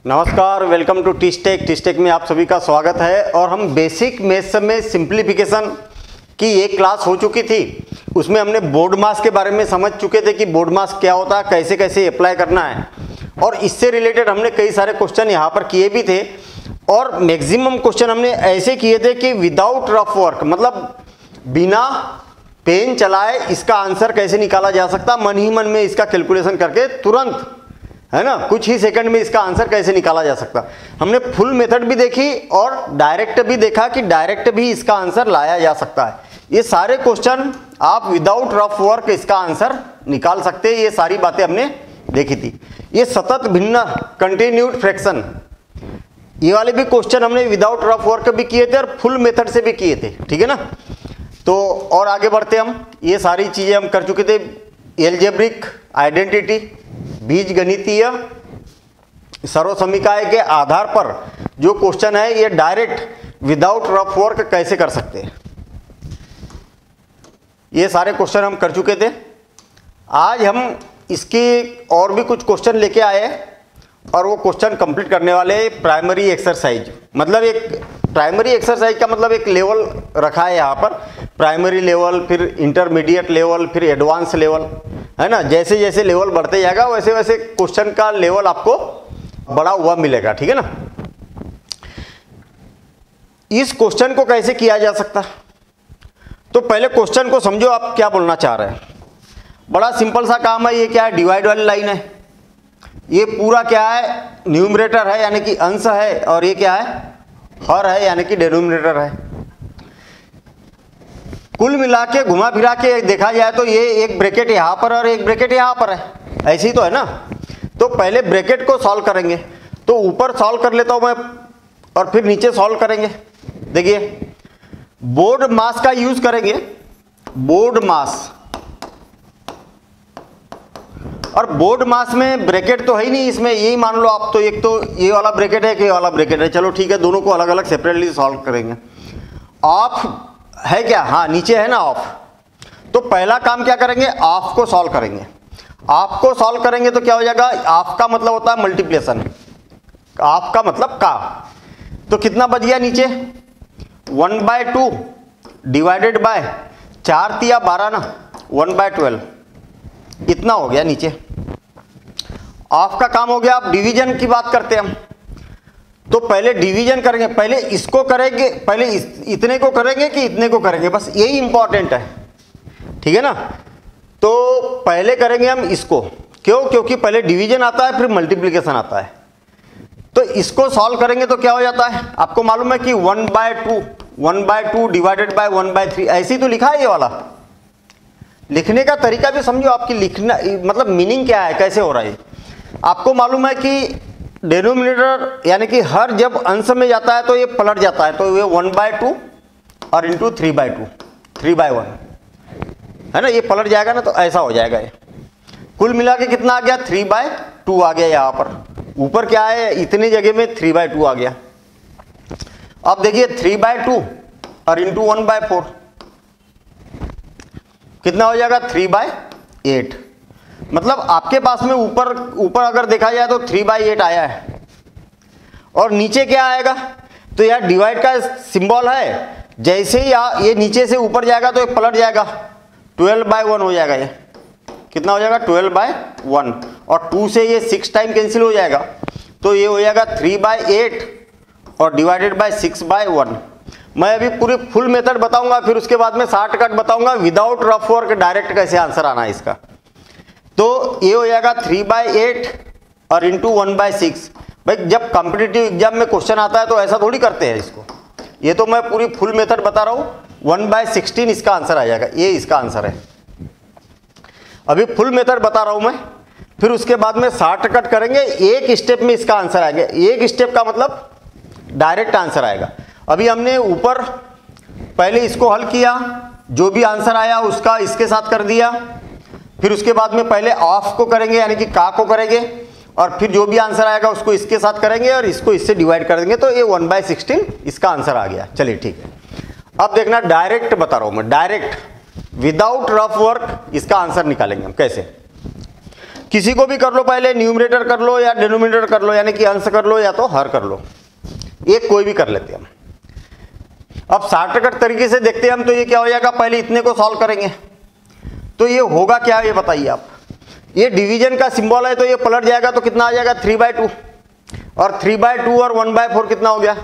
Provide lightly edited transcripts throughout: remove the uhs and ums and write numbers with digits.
नमस्कार, welcome to टीस्टेक में आप सभी का स्वागत है। और हम बेसिक मैथ्स में सिंप्लीफिकेशन की एक क्लास हो चुकी थी, उसमें हमने बोर्ड मास के बारे में समझ चुके थे कि बोर्ड मास क्या होता है, कैसे कैसे अप्लाई करना है। और इससे रिलेटेड हमने कई सारे क्वेश्चन यहाँ पर किए भी थे और मैक्सिमम क्वेश्चन हमने ऐसे किए थे कि विदाउट रफ वर्क, मतलब बिना पेन चलाए इसका आंसर कैसे निकाला जा सकता, मन ही मन में इसका कैलकुलेशन करके तुरंत, है ना, कुछ ही सेकंड में इसका आंसर कैसे निकाला जा सकता। हमने फुल मेथड भी देखी और डायरेक्ट भी देखा कि डायरेक्ट भी इसका आंसर लाया जा सकता है। ये सारे क्वेश्चन आप विदाउट रफ वर्क इसका आंसर निकाल सकते हैं। ये सारी बातें हमने देखी थी। ये सतत भिन्न कंटिन्यूड फ्रैक्शन, ये वाले भी क्वेश्चन हमने विदाउट रफ वर्क भी किए थे और फुल मेथड से भी किए थे, ठीक है ना। तो और आगे बढ़ते हम, ये सारी चीजें हम कर चुके थे। एल्जेब्रिक आइडेंटिटी, बीज गणितीय सर्वसमीकाय के आधार पर जो क्वेश्चन है ये डायरेक्ट विदाउट रफ वर्क कैसे कर सकते हैं, ये सारे क्वेश्चन हम कर चुके थे। आज हम इसके और भी कुछ क्वेश्चन लेके आए और वो क्वेश्चन कंप्लीट करने वाले प्राइमरी एक्सरसाइज। मतलब एक प्राइमरी एक्सरसाइज का मतलब एक लेवल रखा है यहाँ पर, प्राइमरी लेवल, फिर इंटरमीडिएट लेवल, फिर एडवांस लेवल, है ना। जैसे जैसे लेवल बढ़ते जाएगा वैसे वैसे क्वेश्चन का लेवल आपको बड़ा हुआ मिलेगा, ठीक है ना। इस क्वेश्चन को कैसे किया जा सकता, तो पहले क्वेश्चन को समझो आप क्या बोलना चाह रहे हैं। बड़ा सिंपल सा काम है। ये क्या है, डिवाइड वाली लाइन है। ये पूरा क्या है, न्यूमरेटर है यानी कि अंश है, और ये क्या है, हर है यानी कि डिनोमिनेटर है। कुल मिला के घुमा फिरा के देखा जाए तो ये एक ब्रैकेट यहाँ पर और एक ब्रैकेट यहाँ पर है, ऐसे ही तो है ना। तो पहले ब्रैकेट को सॉल्व करेंगे, तो ऊपर सॉल्व कर लेता हूँ मैं और फिर नीचे सॉल्व करेंगे। देखिए बोर्ड मास का यूज करेंगे, बोर्ड मास, और बोर्ड मास में ब्रैकेट तो है ही नहीं इसमें, यही मान लो आप। तो एक तो ये वाला ब्रैकेट है कि ये वाला ब्रैकेट है, चलो ठीक है, दोनों को अलग अलग सेपरेटली सॉल्व करेंगे। ऑफ है क्या, हाँ नीचे है ना ऑफ। तो पहला काम क्या करेंगे, ऑफ को सॉल्व करेंगे। ऑफ को सॉल्व करेंगे तो क्या हो जाएगा, ऑफ का मतलब होता है मल्टीप्लिकेशन, ऑफ का मतलब का। तो कितना बच गया नीचे, 1/2 डिवाइडेड बाय 4 तिया 12 ना, 1/12, इतना हो गया नीचे। ऑफ का काम हो गया। अब डिवीजन की बात करते हैं हम, तो पहले डिवीजन करेंगे, पहले इसको करेंगे, पहले इतने को करेंगे कि इतने को करेंगे, बस यही इंपॉर्टेंट है, ठीक है ना। तो पहले करेंगे हम इसको, क्यों, क्योंकि पहले डिवीजन आता है फिर मल्टीप्लिकेशन आता है। तो इसको सॉल्व करेंगे तो क्या हो जाता है, आपको मालूम है कि 1/2 डिवाइडेड बाय 1/3, ऐसे ही तो लिखा है। ये वाला लिखने का तरीका भी समझो, आपकी लिखना मतलब मीनिंग क्या है, कैसे हो रहा है। आपको मालूम है कि डिनोमिनेटर यानी कि हर जब अंश में जाता है तो ये पलट जाता है, तो ये 1/2 और इंटू 3/2, 3/1 है ना, ये पलट जाएगा ना, तो ऐसा हो जाएगा। ये कुल मिला के कितना आ गया, 3/2 आ गया। यहाँ पर ऊपर क्या है, इतनी जगह में 3/2 आ गया। अब देखिए 3/2 और इंटू 1/4 कितना हो जाएगा, 3/8। मतलब आपके पास में ऊपर अगर देखा जाए तो 3/8 आया है, और नीचे क्या आएगा, तो यार डिवाइड का सिंबल है, जैसे ही ये नीचे से ऊपर जाएगा तो ये पलट जाएगा, 12/1 हो जाएगा। ये कितना हो जाएगा, 12/1, और 2 से ये 6 टाइम कैंसिल हो जाएगा, तो ये हो जाएगा 3/8 और डिवाइडेड बाय 6/1। मैं अभी पूरी फुल मेथड बताऊंगा, फिर उसके बाद में शॉर्टकट बताऊंगा विदाउट रफ वर्क डायरेक्ट कैसे आंसर आना है इसका। तो ये हो जाएगा 3/8 और इंटू 1/6। भाई जब कॉम्पिटिटिव एग्जाम में क्वेश्चन आता है तो ऐसा थोड़ी करते हैं इसको, ये तो मैं पूरी फुल मेथड बता रहा हूँ। 1/16 इसका आंसर आ जाएगा, ये इसका आंसर है। अभी फुल मेथड बता रहा हूँ मैं, फिर उसके बाद में शॉर्टकट करेंगे, एक स्टेप में इसका आंसर आएगा। एक स्टेप का मतलब डायरेक्ट आंसर आएगा। अभी हमने ऊपर पहले इसको हल किया, जो भी आंसर आया उसका इसके साथ कर दिया, फिर उसके बाद में पहले ऑफ को करेंगे यानी कि का को करेंगे, और फिर जो भी आंसर आएगा उसको इसके साथ करेंगे और इसको इससे डिवाइड कर देंगे, तो ये 1/16 इसका आंसर आ गया। चलिए ठीक है, अब देखना डायरेक्ट बता रहा हूं मैं, डायरेक्ट विदाउट रफ वर्क इसका आंसर निकालेंगे हम कैसे। किसी को भी कर लो, पहले न्यूमरेटर कर लो या डिनोमिनेटर कर लो, यानी कि अंश कर लो या तो हर कर लो, एक कोई भी कर लेते हैं हम। अब शॉर्टकट तरीके से देखते हैं हम, तो ये क्या हो जाएगा, पहले इतने को सॉल्व करेंगे तो ये होगा क्या, ये बताइए आप। ये डिवीजन का सिंबल है तो ये पलट जाएगा, तो कितना आ जाएगा 3/2, और 3/2 और 1/4 कितना हो गया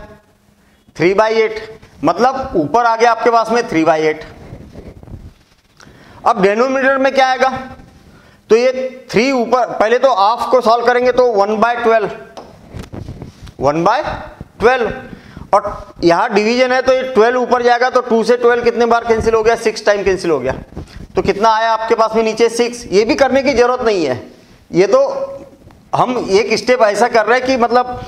3/8, मतलब ऊपर आ गया आपके पास में 3/8। अब डिनोमिनेटर में क्या आएगा, तो ये 3 ऊपर, पहले तो हाफ को सॉल्व करेंगे तो 1/12, 1/12, और यहां डिवीजन है तो ये 12 ऊपर जाएगा, तो 2 से 12 कितने बार कैंसिल हो गया, 6 टाइम कैंसिल हो गया, तो कितना आया आपके पास में नीचे 6। ये भी करने की जरूरत नहीं है, ये तो हम एक स्टेप ऐसा कर रहे हैं कि मतलब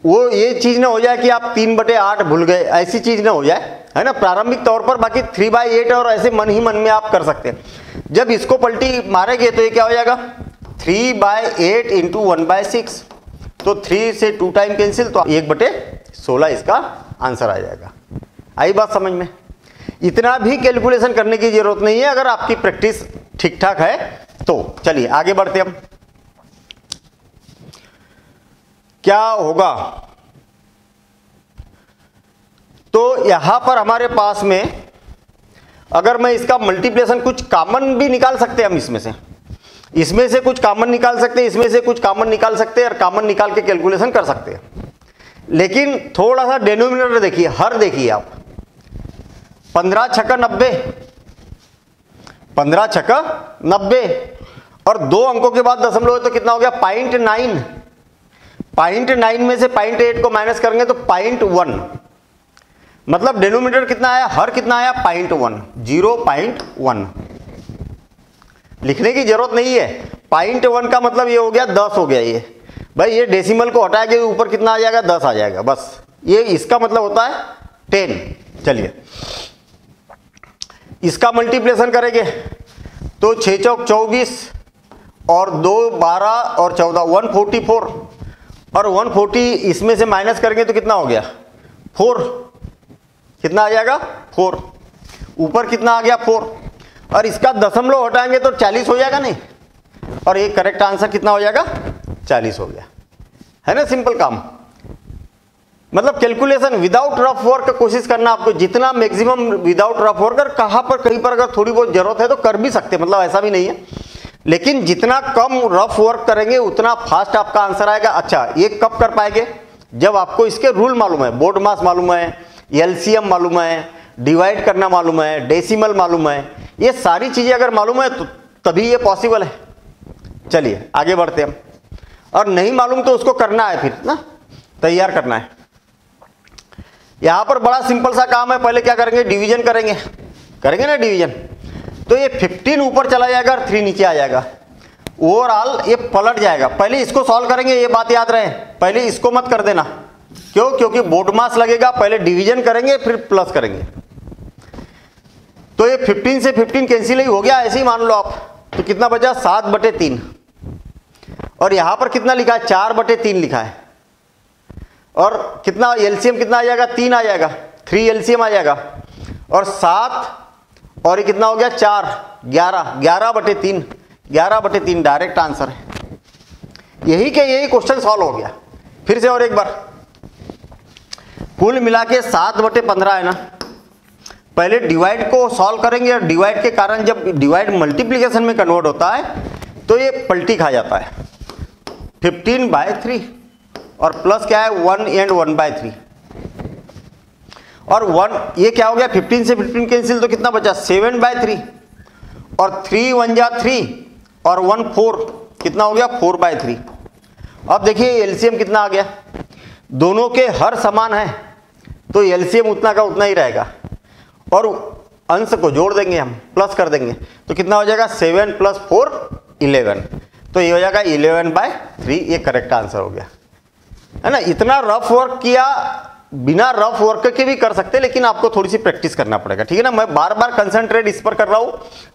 वो ये चीज ना हो जाए कि आप 3/8 भूल गए, ऐसी चीज ना हो जाए, है ना, प्रारंभिक तौर पर। बाकी 3/8 और ऐसे मन ही मन में आप कर सकते हैं। जब इसको पलटी मारेंगे तो ये क्या हो जाएगा 3/8 इंटू 1/6, तो 3 से 2 टाइम कैंसिल, तो 1/16 इसका आंसर आ जाएगा। आई बात समझ में। इतना भी कैलकुलेशन करने की जरूरत नहीं है अगर आपकी प्रैक्टिस ठीक ठाक है तो। चलिए आगे बढ़ते हम, क्या होगा। तो यहां पर हमारे पास में अगर मैं इसका मल्टीप्लिकेशन, कुछ कॉमन भी निकाल सकते हैं हम, इसमें से कुछ कॉमन निकाल सकते हैं, इसमें से कुछ कॉमन निकाल सकते हैं, और कॉमन निकाल के कैलकुलेशन कर सकते हैं। लेकिन थोड़ा सा डिनोमिनेटर देखिए, हर देखिए आप, 15 छक्का 90, 15 छक्का 90, और 2 अंकों के बाद दशमलव है तो कितना हो गया 0.9, 0.9 में से 0.8 को माइनस करेंगे तो 0.1, मतलब डिनोमिनेटर कितना आया, हर कितना आया 0.1, 0.1। लिखने की जरूरत नहीं है, 0.1 का मतलब ये हो गया 10 हो गया। ये भाई ये डेसिमल को हटा के ऊपर कितना आ जाएगा 10 आ जाएगा, बस ये इसका मतलब होता है 10। चलिए इसका मल्टीप्लिकेशन करेंगे तो 6 चौक 24 और 2 12 और 14 144, और 140 इसमें से माइनस करेंगे तो कितना हो गया 4, कितना आ जाएगा 4, ऊपर कितना आ गया 4, और इसका दशमलव हटाएंगे तो 40 हो जाएगा नहीं, और एक करेक्ट आंसर कितना हो जाएगा 40 हो गया, है ना। सिंपल काम, मतलब कैलकुलेशन विदाउट रफ वर्क कोशिश करना आपको, जितना मैक्सिमम विदाउट रफ वर्क। और कहां पर कहीं पर अगर थोड़ी बहुत जरूरत है तो कर भी सकते हैं, मतलब ऐसा भी नहीं है, लेकिन जितना कम रफ वर्क करेंगे उतना फास्ट आपका आंसर आएगा। अच्छा ये कब कर पाएंगे, जब आपको इसके रूल मालूम है, बोर्ड मास मालूम है, एलसीएम मालूम है, डिवाइड करना मालूम है, डेसिमल मालूम है, ये सारी चीजें अगर मालूम है तो तभी ये पॉसिबल है। चलिए आगे बढ़ते हैं हम, और नहीं मालूम तो उसको करना है, फिर ना तैयार करना है। यहां पर बड़ा सिंपल सा काम है, पहले क्या करेंगे डिवीजन करेंगे ना डिवीजन, तो ये 15 ऊपर चला जाएगा और 3 नीचे आ जाएगा, ओवरऑल ये पलट जाएगा। पहले इसको सॉल्व करेंगे, ये बात याद रहे, पहले इसको मत कर देना, क्यों, क्योंकि बोर्ड मास लगेगा, पहले डिवीजन करेंगे फिर प्लस करेंगे। तो ये 15 से 15 कैंसिल ही हो गया, ऐसे ही मान लो आप, तो कितना बचा 7/3, और यहां पर कितना लिखा है 4/3 लिखा है, और कितना एलसीएम कितना आ जाएगा 3 आ जाएगा, 3 एलसीएम आ जाएगा, और 7 और ये कितना हो गया 4, 11, 11/3, 11/3 डायरेक्ट आंसर है। यही के यही क्वेश्चन सॉल्व हो गया। फिर से और एक बार, कुल मिला के 7/15 है ना। पहले डिवाइड को सॉल्व करेंगे, और डिवाइड के कारण जब डिवाइड मल्टीप्लिकेशन में कन्वर्ट होता है तो ये पलटी खा जाता है, 15/3, और प्लस क्या है 1 एंड 1/3, और 1 ये क्या हो गया 15 से 15 कैंसिल, तो कितना बचा 7/3, और 3 1 जा 3 और 1 4, कितना हो गया 4/3। अब देखिए एलसीएम कितना आ गया, दोनों के हर समान है तो एलसीएम उतना का उतना ही रहेगा, और अंश को जोड़ देंगे हम, प्लस कर देंगे, तो कितना हो जाएगा 7 + 4 11, तो ये हो जाएगा 11/3, ये करेक्ट आंसर हो गया, है ना। इतना रफ वर्क किया, बिना रफ वर्क के भी कर सकते, लेकिन आपको थोड़ी सी प्रैक्टिस करना पड़ेगा, ठीक है ना। मैं बार बार कंसंट्रेट इस पर कर रहा हूं,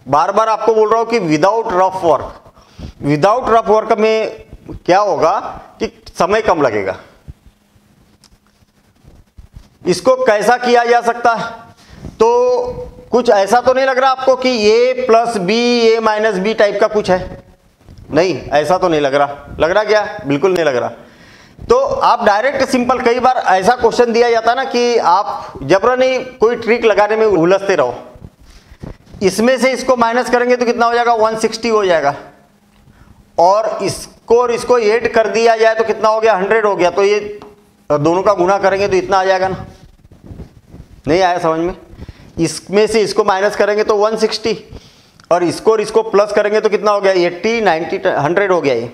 बार बार आपको बोल रहा हूं कि विदाउट रफ वर्क में क्या होगा कि समय कम लगेगा। इसको कैसा किया जा सकता है, तो कुछ ऐसा तो नहीं लग रहा आपको कि a + b a - b type का कुछ है, नहीं, ऐसा तो नहीं लग रहा क्या? बिल्कुल नहीं लग रहा। तो आप डायरेक्ट सिंपल, कई बार ऐसा क्वेश्चन दिया जाता है ना कि आप जबरन ही कोई ट्रिक लगाने में उलझते रहो। इसमें से इसको माइनस करेंगे तो कितना हो जाएगा? 160 हो जाएगा, और इसको ऐड कर दिया जाए तो कितना हो गया? 100 हो गया। तो ये दोनों का गुणा करेंगे तो इतना आ जाएगा ना? नहीं आया समझ में? इसमें से इसको माइनस करेंगे तो 160, और इसको प्लस करेंगे तो कितना हो गया? 80, 90, 100 हो गया। ये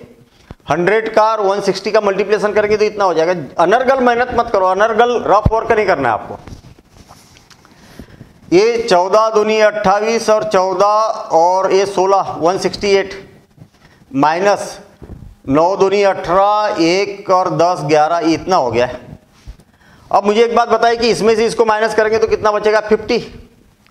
100 का और 160 का मल्टीप्लिकेशन करेंगे तो इतना हो जाएगा। अनर्गल मेहनत मत करो, अनर्गल रफ वर्क नहीं करना है आपको। ये 14 दूनी 28 और 14 और ये 16, 168 माइनस 9 दूनी 18, 1 और 10 11, इतना हो गया है। अब मुझे एक बात बताइए कि इसमें से इसको माइनस करेंगे तो कितना बचेगा? 50।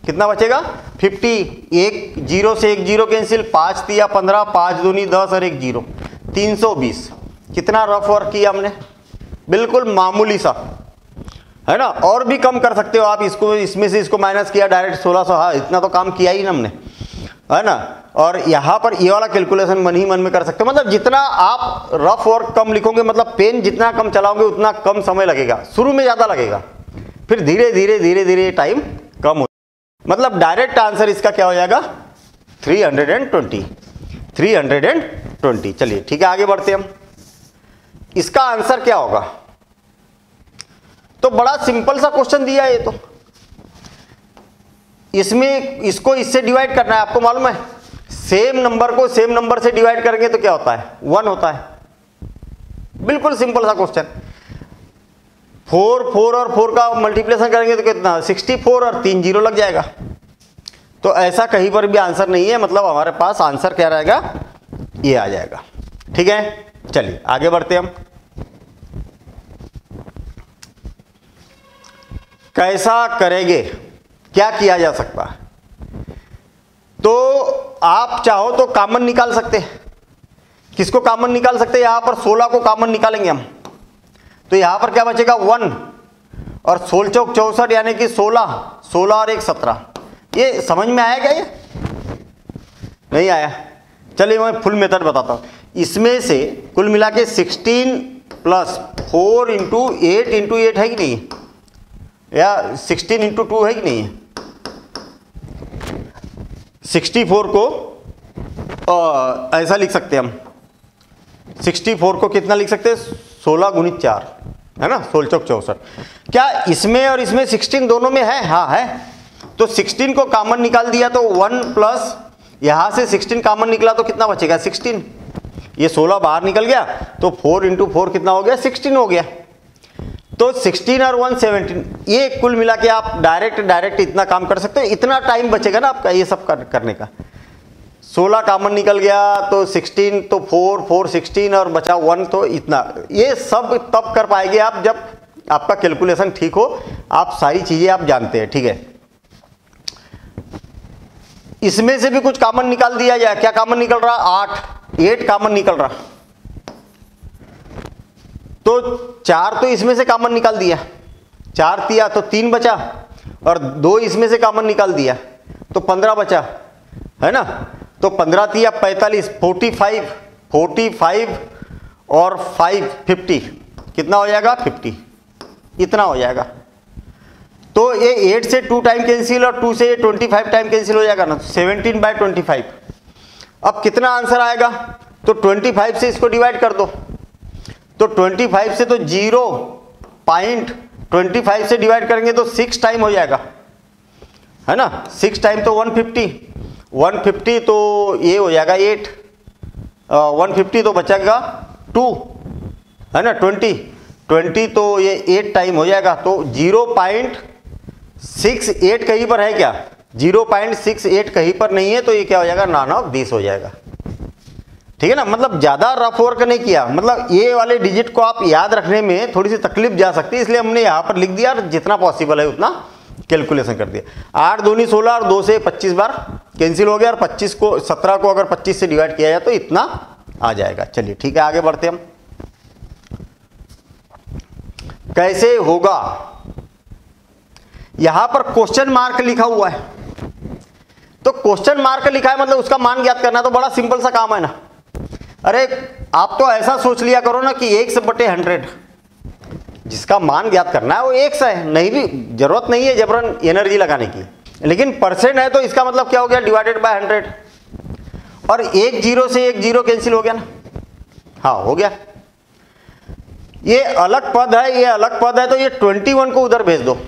कितना बचेगा? 50। एक जीरो से एक जीरो कैंसिल, 5 तिया 15, 5 दूनी 10 और एक जीरो, 320। कितना रफ वर्क किया हमने? बिल्कुल मामूली सा, है ना? और भी कम कर सकते हो आप। इसको इसमें से इसको माइनस किया डायरेक्ट 1600, हाँ इतना तो काम किया ही ना हमने, है ना? और यहाँ पर ये वाला कैलकुलेशन मन ही मन में कर सकते हो। मतलब जितना आप रफ वर्क कम लिखोगे, मतलब पेन जितना कम चलाओगे उतना कम समय लगेगा। शुरू में ज़्यादा लगेगा, फिर धीरे धीरे धीरे धीरे टाइम कम हो। मतलब डायरेक्ट आंसर इसका क्या हो जाएगा? 320। चलिए ठीक है, आगे बढ़ते हम। इसका आंसर क्या होगा? तो बड़ा सिंपल सा क्वेश्चन दिया है ये तो। इसमें इसको इससे डिवाइड करना है। आपको मालूम है सेम नंबर को सेम नंबर से डिवाइड करेंगे तो क्या होता है? 1 होता है। बिल्कुल सिंपल सा क्वेश्चन। 4 और 4 का मल्टीप्लिकेशन करेंगे तो कितना? 64 और 3 जीरो लग जाएगा। तो ऐसा कहीं पर भी आंसर नहीं है। मतलब हमारे पास आंसर क्या रहेगा? ये आ जाएगा। ठीक है, चलिए आगे बढ़ते हम। कैसा करेंगे? क्या किया जा सकता है? तो आप चाहो तो कॉमन निकाल सकते हैं। किसको कॉमन निकाल सकते हैं? यहां पर 16 को कॉमन निकालेंगे हम, तो यहां पर क्या बचेगा? 1 और 16 चौक 64, यानी कि 16 और 1 17। ये समझ में आया क्या? ये नहीं आया? चलिए मैं फुल मेथड बताता हूं। इसमें से कुल मिला के 16 प्लस 4 इंटू 8 इंटू 8 है कि नहीं? या 16 इंटू 2 है कि नहीं है? 64 को ऐसा लिख सकते हैं हम। 64 को कितना लिख सकते हैं? 16 गुणित 4, है ना? 16 चौक 64। क्या इसमें और इसमें 16 दोनों में है? हाँ है। तो 16 को कॉमन निकाल दिया तो 1 प्लस यहां से 16 कॉमन निकला तो कितना बचेगा? 16। ये 16 बाहर निकल गया तो 4 इंटू 4 कितना हो गया? 16 हो गया। तो 16 और 1 17। ये कुल मिला के आप डायरेक्ट इतना काम कर सकते हो। इतना टाइम बचेगा ना आपका ये सब करने का। 16 कॉमन निकल गया तो 16, तो 4 16 और बचा 1, तो इतना। ये सब तब कर पाएंगे आप जब आपका कैलकुलेशन ठीक हो, आप सारी चीजें आप जानते हैं। ठीक है, इसमें से भी कुछ कॉमन निकाल दिया जाए। क्या कॉमन निकल रहा? 8 कॉमन निकल रहा। तो 4 तो इसमें से कॉमन निकाल दिया, 4 तिया तो 3 बचा, और 2 इसमें से कॉमन निकाल दिया तो 15 बचा, है ना? तो 15 तिया 45, 45 और 5 50। कितना हो जाएगा? 50। इतना हो जाएगा। तो ये 8 से 2 टाइम कैंसिल और 2 से 25 टाइम कैंसिल हो जाएगा ना, 17/25। अब कितना आंसर आएगा? तो 25 से इसको डिवाइड कर दो। तो 25 से तो 0.25 से डिवाइड करेंगे तो 6 टाइम हो जाएगा, है ना? 6 टाइम तो 150 तो ये हो जाएगा 8, 150 तो बचेगा 2, है ना? 20 तो ये 8 टाइम हो जाएगा। तो 0.68 कहीं पर है क्या? 0.68 कहीं पर नहीं है, तो ये क्या हो जाएगा? 9/20 हो जाएगा। ठीक है ना? मतलब ज्यादा रफ वर्क नहीं किया। मतलब ये वाले डिजिट को आप याद रखने में थोड़ी सी तकलीफ जा सकती है, इसलिए हमने यहाँ पर लिख दिया और जितना पॉसिबल है उतना कैलकुलेशन कर दिया। 8 दूनी 16 और 2 से 25 बार कैंसिल हो गया, और 17 को अगर 25 से डिवाइड किया जाए तो इतना आ जाएगा। चलिए ठीक है, आगे बढ़ते हम। कैसे होगा? यहां पर क्वेश्चन मार्क लिखा हुआ है, तो क्वेश्चन मार्क लिखा है मतलब उसका मान ज्ञात करना तो बड़ा सिंपल सा काम है ना। अरे आप तो ऐसा सोच लिया करो ना कि 1/100 जिसका मान ज्ञात करना है वो 1 है, नहीं भी जरूरत नहीं है जबरन एनर्जी लगाने की, लेकिन परसेंट है तो इसका मतलब क्या हो गया, डिवाइडेड बाय 100। और एक जीरो से एक जीरो कैंसिल हो गया ना, हाँ हो गया। ये अलग पद है, ये अलग पद है, तो ये 21 को उधर भेज दो।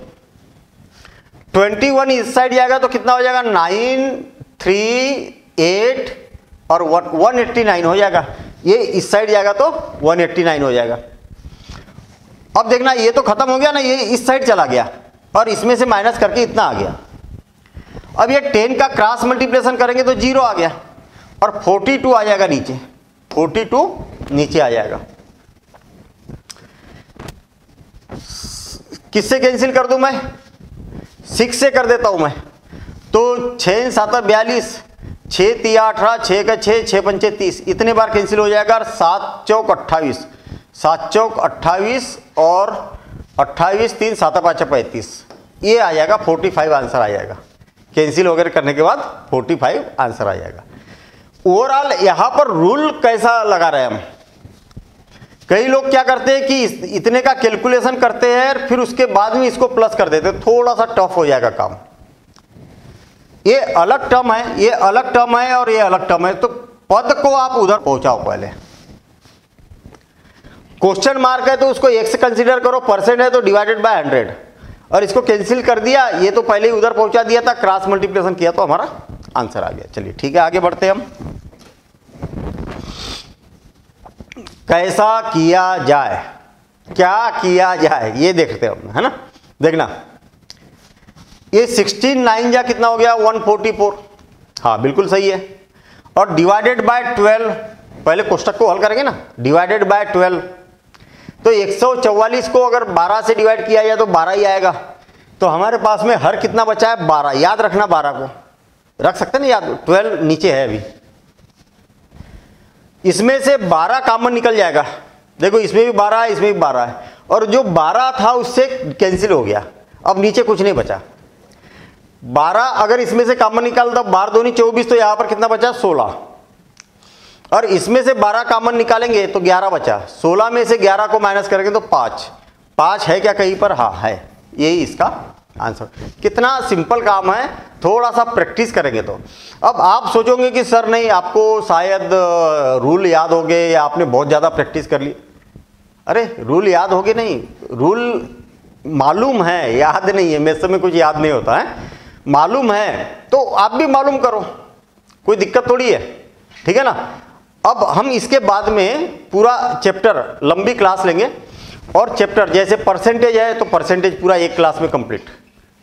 21 इस साइड जाएगा तो कितना हो जाएगा, 9, 3, 8 और 189 हो जाएगा। ये इस साइड जाएगा तो 189 हो जाएगा। अब देखना ये तो खत्म हो गया ना, ये इस साइड चला गया और इसमें से माइनस करके इतना आ गया। अब ये 10 का क्रॉस मल्टीप्लिकेशन करेंगे तो 0 आ गया और 42 आ जाएगा नीचे, 42 नीचे आ जाएगा। किससे कैंसिल कर दूं मैं, 6 से कर देता हूं मैं। तो 6 7 42, 6 3 18, 6 का 6, 6 पंचे 30, इतने बार कैंसिल हो जाएगा। और 7 चौक 28, 7 चौक 28 और 28 3 7 5 35, ये आ जाएगा 45 आंसर आ जाएगा। कैंसिल वगैरह करने के बाद 45 आंसर आ जाएगा। ओवरऑल यहां पर रूल कैसा लगा रहे हम, कई लोग क्या करते हैं कि इतने का कैलकुलेशन करते हैं फिर उसके बाद में इसको प्लस कर देते हैं, थोड़ा सा टफ हो जाएगा काम। ये अलग टर्म है, ये अलग टर्म है और ये अलग टर्म है, तो पद को आप उधर पहुंचाओ पहले। क्वेश्चन मार्क है तो उसको 1 से कंसीडर करो, परसेंट है तो डिवाइडेड बाय 100, और इसको कैंसिल कर दिया, ये तो पहले ही उधर पहुंचा दिया था, क्रॉस मल्टीप्लिकेशन किया तो हमारा आंसर आ गया। चलिए ठीक है, आगे बढ़ते हैं हम। कैसा किया जाए, क्या किया जाए ये देखते हैं हम, है ना। देखना ये 16 9 जा कितना हो गया, 144, हाँ बिल्कुल सही है। और डिवाइडेड बाय 12, पहले कोष्टक को हल करेंगे ना, डिवाइडेड बाय 12, तो 144 को अगर 12 से डिवाइड किया जाए तो 12 ही आएगा। तो हमारे पास में हर कितना बचा है, 12, याद रखना 12 को रख सकते हैं ना याद, 12 नीचे है अभी। इसमें से 12 कॉमन निकल जाएगा, देखो इसमें भी 12 है, इसमें भी 12 है, और जो 12 था उससे कैंसिल हो गया, अब नीचे कुछ नहीं बचा। 12 अगर इसमें से कॉमन निकाल तो 12 दूनी 24, तो यहां पर कितना बचा, 16, और इसमें से 12 कॉमन निकालेंगे तो 11 बचा। 16 में से 11 को माइनस करेंगे तो 5 है क्या कहीं पर, हाँ है, यही इसका आंसर। कितना सिंपल काम है, थोड़ा सा प्रैक्टिस करेंगे तो। अब आप सोचोगे कि सर नहीं आपको शायद रूल याद हो गए या आपने बहुत ज़्यादा प्रैक्टिस कर ली। अरे रूल याद हो गए नहीं, रूल मालूम है, याद नहीं है, मेरे समय कुछ याद नहीं होता है, मालूम है तो आप भी मालूम करो, कोई दिक्कत थोड़ी है, ठीक है ना। अब हम इसके बाद में पूरा चैप्टर लंबी क्लास लेंगे, और चैप्टर जैसे परसेंटेज है तो परसेंटेज पूरा एक क्लास में कंप्लीट,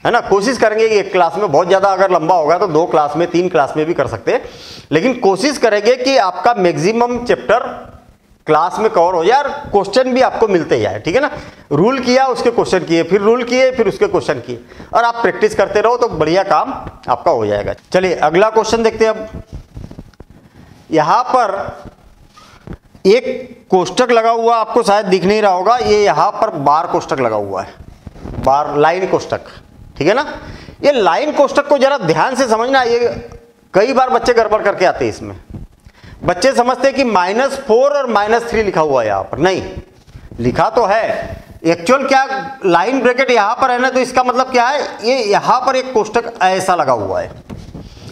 है ना। कोशिश करेंगे कि एक क्लास में, बहुत ज़्यादा अगर लंबा होगा तो 2 क्लास में 3 क्लास में भी कर सकते हैं, लेकिन कोशिश करेंगे कि आपका मैक्सिमम चैप्टर क्लास में कवर हो जाए और क्वेश्चन भी आपको मिलते जाए, ठीक है ना। रूल किया उसके क्वेश्चन किए, फिर रूल किए फिर उसके क्वेश्चन किए, और आप प्रैक्टिस करते रहो तो बढ़िया काम आपका हो जाएगा। चलिए अगला क्वेश्चन देखते हैं। अब यहां पर एक कोष्टक लगा हुआ, आपको शायद दिख नहीं रहा होगा, ये यहां पर बार कोष्टक लगा हुआ है, बार लाइन कोष्टक, ठीक है ना। ये लाइन कोष्टक को जरा ध्यान से समझना, ये कई बार बच्चे गड़बड़ करके आते हैं इसमें। बच्चे समझते हैं कि -4 और -3 लिखा हुआ है, यहां पर नहीं लिखा तो है, एक्चुअल क्या लाइन ब्रैकेट यहां पर है ना, तो इसका मतलब क्या है, ये यहां पर एक कोष्टक ऐसा लगा हुआ है,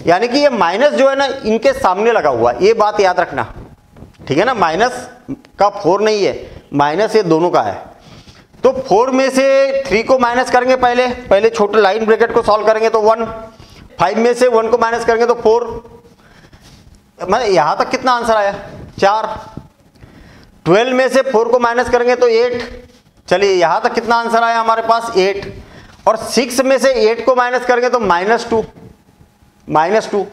यानी कि ये माइनस जो है ना इनके सामने लगा हुआ है, ये बात याद रखना, ठीक है ना। माइनस का 4 नहीं है, माइनस ये दोनों का है। तो 4 में से 3 को माइनस करेंगे, पहले छोटे लाइन ब्रैकेट को सॉल्व करेंगे तो 1, 5 में से 1 को माइनस करेंगे तो 4, मतलब यहां तक कितना आंसर आया, 4। 12 में से 4 को माइनस करेंगे तो 8, चलिए यहां तक कितना आंसर आया हमारे पास, 8। और 6 में से 8 को माइनस करेंगे तो -2,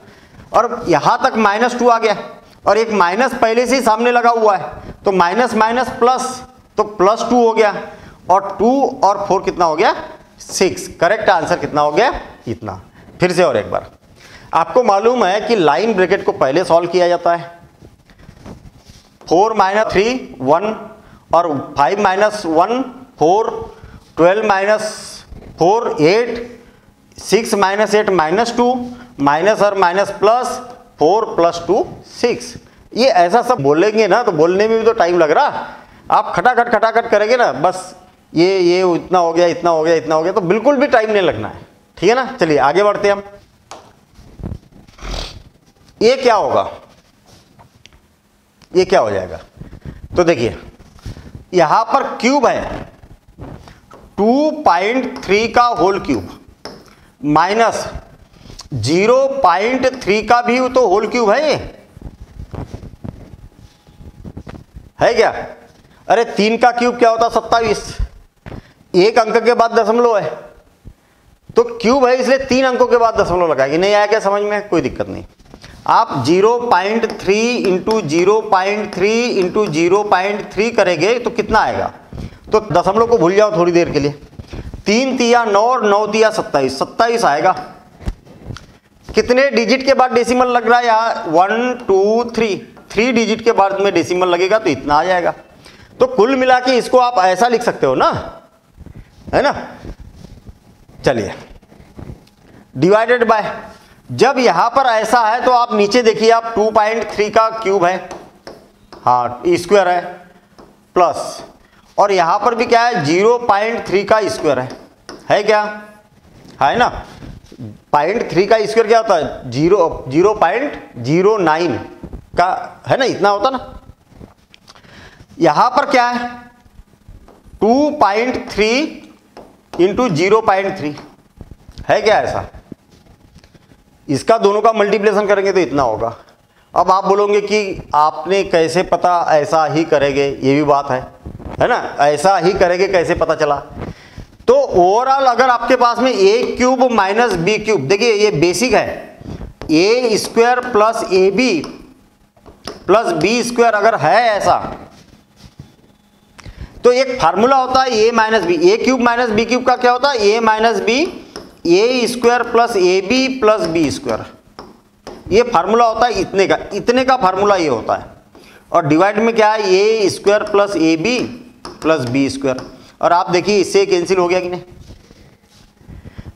और यहां तक -2 आ गया, और एक माइनस पहले से ही सामने लगा हुआ है, तो माइनस माइनस प्लस, तो +2 हो गया, और 2 और 4 कितना हो गया, 6। करेक्ट आंसर कितना हो गया, इतना। फिर से और एक बार, आपको मालूम है कि लाइन ब्रैकेट को पहले सॉल्व किया जाता है, 4 - 3 1, और 5 - 1 4, 12 - 4 8, 6 - 8 -2, माइनस और माइनस प्लस, 4 + 2 6, ये ऐसा सब बोलेंगे ना तो बोलने में भी तो टाइम लग रहा, आप खटाखट करेंगे ना, बस ये इतना हो गया, इतना हो गया, इतना हो गया, तो बिल्कुल भी टाइम नहीं लगना है। ठीक है ना, चलिए आगे बढ़ते हैं हम। ये क्या होगा, ये क्या हो जाएगा, तो देखिए यहां पर क्यूब है 2.3 का होल क्यूब माइनस 0.3 का भी तो होल क्यूब है, ये है क्या? अरे 3 का क्यूब क्या होता? 27। एक अंक के बाद दशमलव है तो क्यूब है, इसलिए 3 अंकों के बाद दशमलव लगाएंगे। नहीं आया क्या समझ में? कोई दिक्कत नहीं। आप 0.3 इंटू 0.3 इंटू 0.3 करेंगे तो कितना आएगा? तो दशमलव को भूल जाओ थोड़ी देर के लिए। 3 तिया 9 और 9 तिया 27, 27 आएगा। कितने डिजिट के बाद डेसिमल लग रहा है यहाँ? 1 2 3 डिजिट के बाद में डेसिमल लगेगा तो इतना आ जाएगा। तो कुल मिला के इसको आप ऐसा लिख सकते हो ना, है ना। चलिए डिवाइडेड बाय, जब यहां पर ऐसा है तो आप नीचे देखिए, आप 2.3 का क्यूब है, हाँ स्क्वायर है, प्लस और यहां पर भी क्या है 0.3 का स्क्वायर है क्या? है ना। 0.3 का स्क्वायर क्या होता है? 0.09 का, है ना, इतना होता ना। यहां पर क्या है 2.3 इंटू 0.3 है क्या? ऐसा इसका दोनों का मल्टीप्लिकेशन करेंगे तो इतना होगा। अब आप बोलोगे कि आपने कैसे पता ऐसा ही करेंगे, ये भी बात है ना, ऐसा ही करेंगे कैसे पता चला? तो ओवरऑल अगर आपके पास में A cube minus B cube, देखिए ये बेसिक है, A square plus A B plus B square अगर है ऐसा तो एक फार्मूला होता है A minus B, A cube minus B cube का क्या होता है? A minus B, A square plus A B plus B square, ये फार्मूला होता है इतने का फार्मूला ये होता है। और डिवाइड में क्या है? A square plus A B plus B square. और आप देखिए इससे कैंसिल हो गया कि नहीं?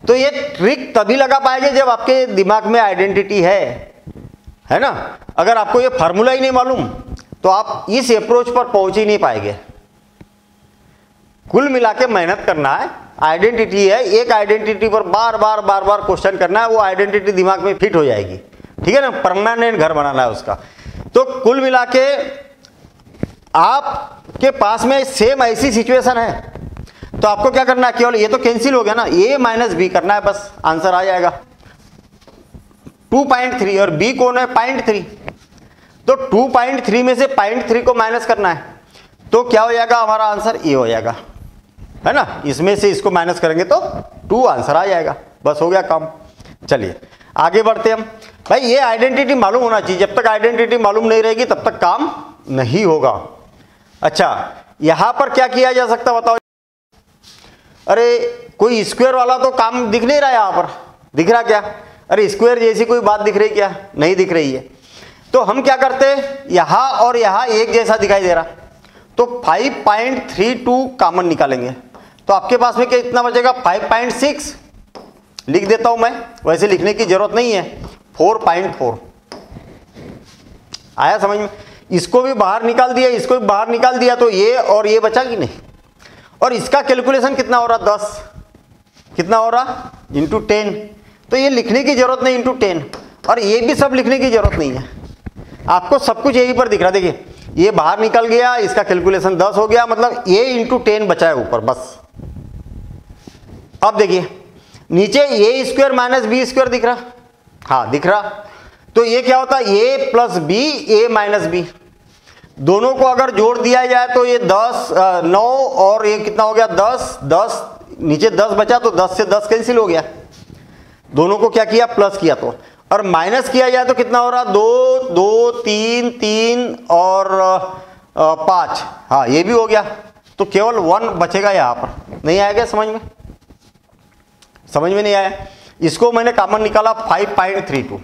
तो ये ट्रिक तभी लगा पाएंगे जब आपके दिमाग में आइडेंटिटी है ना। अगर आपको ये फार्मूला ही नहीं मालूम तो आप इस अप्रोच पर पहुंच ही नहीं पाएंगे। कुल मिला के मेहनत करना है, आइडेंटिटी है, एक आइडेंटिटी पर बार बार क्वेश्चन करना है, वो आइडेंटिटी दिमाग में फिट हो जाएगी। ठीक है ना, परमानेंट घर बनाना है उसका। तो कुल मिला के आपके पास में सेम ऐसी सिचुएशन है तो आपको क्या करना है? केवल ये तो कैंसिल हो गया ना, ए माइनस बी करना है, बस आंसर आ जाएगा 2.3 और बी कौन है? 0.3। तो 2.3 में से 0.3 को माइनस करना है तो क्या हो जाएगा? हमारा आंसर ए हो जाएगा, है ना। इसमें से इसको माइनस करेंगे तो 2 आंसर आ जाएगा, बस हो गया काम। चलिए आगे बढ़ते हम। भाई ये आइडेंटिटी मालूम होना चाहिए, जब तक आइडेंटिटी मालूम नहीं रहेगी तब तक काम नहीं होगा। अच्छा यहां पर क्या किया जा सकता बताओ? अरे कोई स्क्वायर वाला तो काम दिख नहीं रहा, यहां पर दिख रहा क्या? अरे स्क्वायर जैसी कोई बात दिख रही क्या? नहीं दिख रही है। तो हम क्या करते हैं, यहां और यहां एक जैसा दिखाई दे रहा, तो 5.32 कॉमन निकालेंगे तो आपके पास में क्या इतना बचेगा? 5.6 लिख देता हूं मैं, वैसे लिखने की जरूरत नहीं है। 4.4 आया समझ में? इसको भी बाहर निकाल दिया, इसको भी बाहर निकाल दिया तो ये और ये बचा कि नहीं? और इसका कैलकुलेशन कितना हो रहा? 10 कितना हो रहा? इंटू 10। तो ये लिखने की जरूरत नहीं, इंटू 10। और ये भी सब लिखने की जरूरत नहीं है, आपको सब कुछ यहीं पर दिख रहा है। देखिए ये बाहर निकल गया, इसका कैलकुलेशन 10 हो गया, मतलब ये इंटू 10 बचा है ऊपर बस। अब देखिए नीचे ए स्क्वायर माइनस बी स्क्वायर दिख रहा, हाँ दिख रहा। तो ये क्या होता है? ए plus B, A minus B, दोनों को अगर जोड़ दिया जाए तो ये 9 और ये कितना हो गया? 10 नीचे 10 बचा तो 10 से 10 कैंसिल हो गया, दोनों को क्या किया? प्लस किया। तो और माइनस किया जाए तो कितना हो रहा? 2 2 3 और 5, हाँ ये भी हो गया। तो केवल 1 बचेगा यहाँ पर। नहीं आएगा समझ में? समझ में नहीं आया? इसको मैंने कॉमन निकाला 5.32,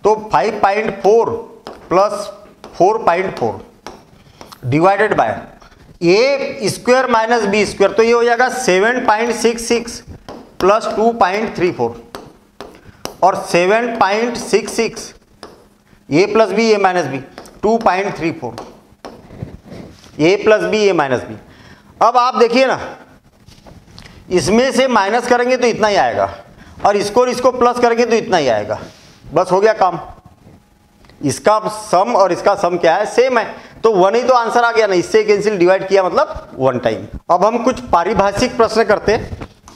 तो 5.4 plus 4.4 divided by A square minus B square, तो ये हो जाएगा 7.66 प्लस 2.34 और 7.66 A plus B A minus B 2.34, A plus B A minus B. अब आप देखिए ना, इसमें से माइनस करेंगे तो इतना ही आएगा और इसको प्लस करेंगे तो इतना ही आएगा, बस हो गया काम। इसका सम और इसका सम क्या है, सेम है, तो 1 ही तो आंसर आ गया ना, इससे कैंसिल डिवाइड किया मतलब 1 टाइम। अब हम कुछ पारिभाषिक प्रश्न करते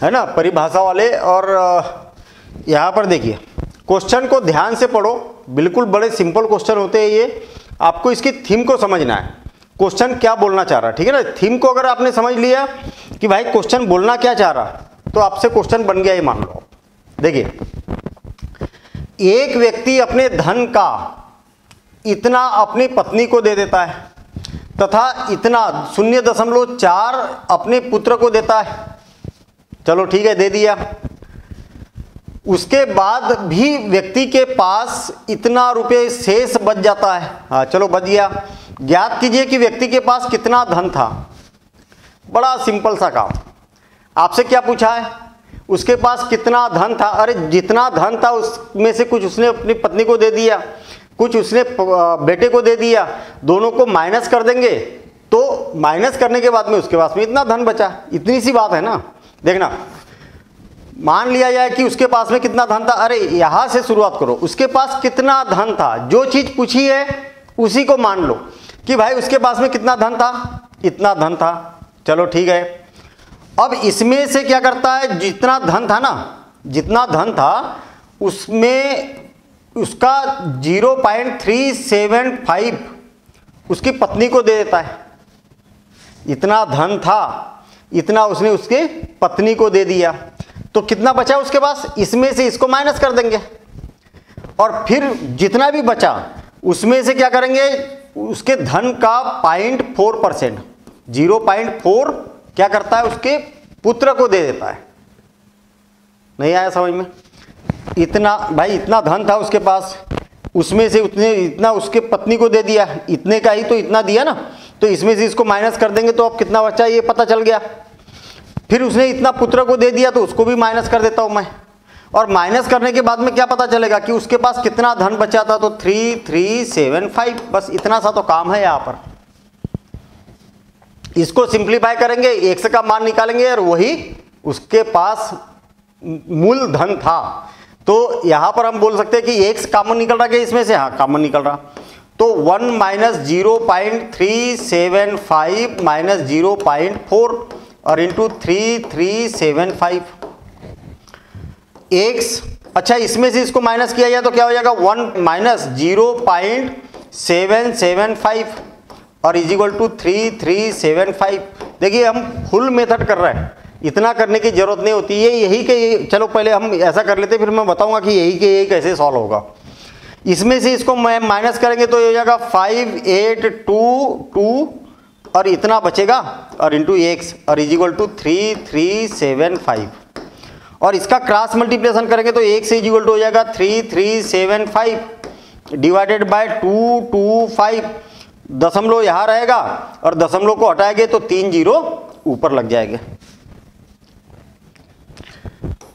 है ना, परिभाषा वाले। और यहाँ पर देखिए, क्वेश्चन को ध्यान से पढ़ो, बिल्कुल बड़े सिंपल क्वेश्चन होते हैं ये, आपको इसकी थीम को समझना है, क्वेश्चन क्या बोलना चाह रहा है, ठीक है ना। थीम को अगर आपने समझ लिया कि भाई क्वेश्चन बोलना क्या चाह रहा, तो आपसे क्वेश्चन बन गया ये मान लो। देखिए, एक व्यक्ति अपने धन का इतना अपनी पत्नी को दे देता है तथा इतना 0.4 अपने पुत्र को देता है। चलो ठीक है, दे दिया। उसके बाद भी व्यक्ति के पास इतना रुपए शेष बच जाता है। हाँ चलो, बच गया। ज्ञात कीजिए कि व्यक्ति के पास कितना धन था। बड़ा सिंपल सा काम। आपसे क्या पूछा है, उसके पास कितना धन था। अरे जितना धन था उसमें से कुछ उसने अपनी पत्नी को दे दिया, कुछ उसने बेटे को दे दिया, दोनों को माइनस कर देंगे तो माइनस करने के बाद में उसके पास में इतना धन बचा। इतनी सी बात है ना। देखना, मान लिया जाए कि उसके पास में कितना धन था। अरे यहां से शुरुआत करो, उसके पास कितना धन था, जो चीज पूछी है उसी को मान लो कि भाई उसके पास में कितना धन था, इतना धन था। चलो ठीक है। अब इसमें से क्या करता है, जितना धन था ना, जितना धन था उसमें उसका 0.375 उसकी पत्नी को दे देता है। इतना धन था, इतना उसने उसके पत्नी को दे दिया, तो कितना बचा उसके पास, इसमें से इसको माइनस कर देंगे और फिर जितना भी बचा उसमें से क्या करेंगे, उसके धन का 0.4%, 0.4 क्या करता है, उसके पुत्र को दे देता है। नहीं आया समझ में। इतना भाई, इतना धन था उसके पास, उसमें से उतने इतना उसके पत्नी को दे दिया, इतने का ही तो इतना दिया ना, तो इसमें से इसको माइनस कर देंगे तो अब कितना बचा ये पता चल गया। फिर उसने इतना पुत्र को दे दिया तो उसको भी माइनस कर देता हूं मैं, और माइनस करने के बाद में क्या पता चलेगा कि उसके पास कितना धन बचा था, तो 3375। बस इतना सा तो काम है यहाँ पर। इसको सिंप्लीफाई करेंगे, x का मान निकालेंगे और वही उसके पास मूल धन था। तो यहां पर हम बोल सकते हैं कि x कॉमन निकल रहा है इसमें से, हाँ कॉमन निकल रहा। तो 1 माइनस 0.375 माइनस 0.4 और इंटू 3375 x। अच्छा, इसमें से इसको माइनस किया जाए तो क्या हो जाएगा, 1 माइनस 0.775 और इज इक्वल टू 3375। देखिए हम फुल मेथड कर रहे हैं, इतना करने की जरूरत नहीं होती है। यही के चलो पहले हम ऐसा कर लेते, फिर मैं बताऊंगा कि यही के यही कैसे सॉल्व होगा। इसमें से इसको माइनस करेंगे तो ये हो जाएगा 5822 और इतना बचेगा और इंटू x और इज इक्वल टू 3375 और इसका क्रॉस मल्टीप्लिकेशन करेंगे तो x से इज इक्वल टू हो जाएगा 3375 डिवाइडेड बाय 225। दशमलव यहाँ रहेगा और दशमलव को हटाएंगे तो 3 जीरो ऊपर लग जाएंगे।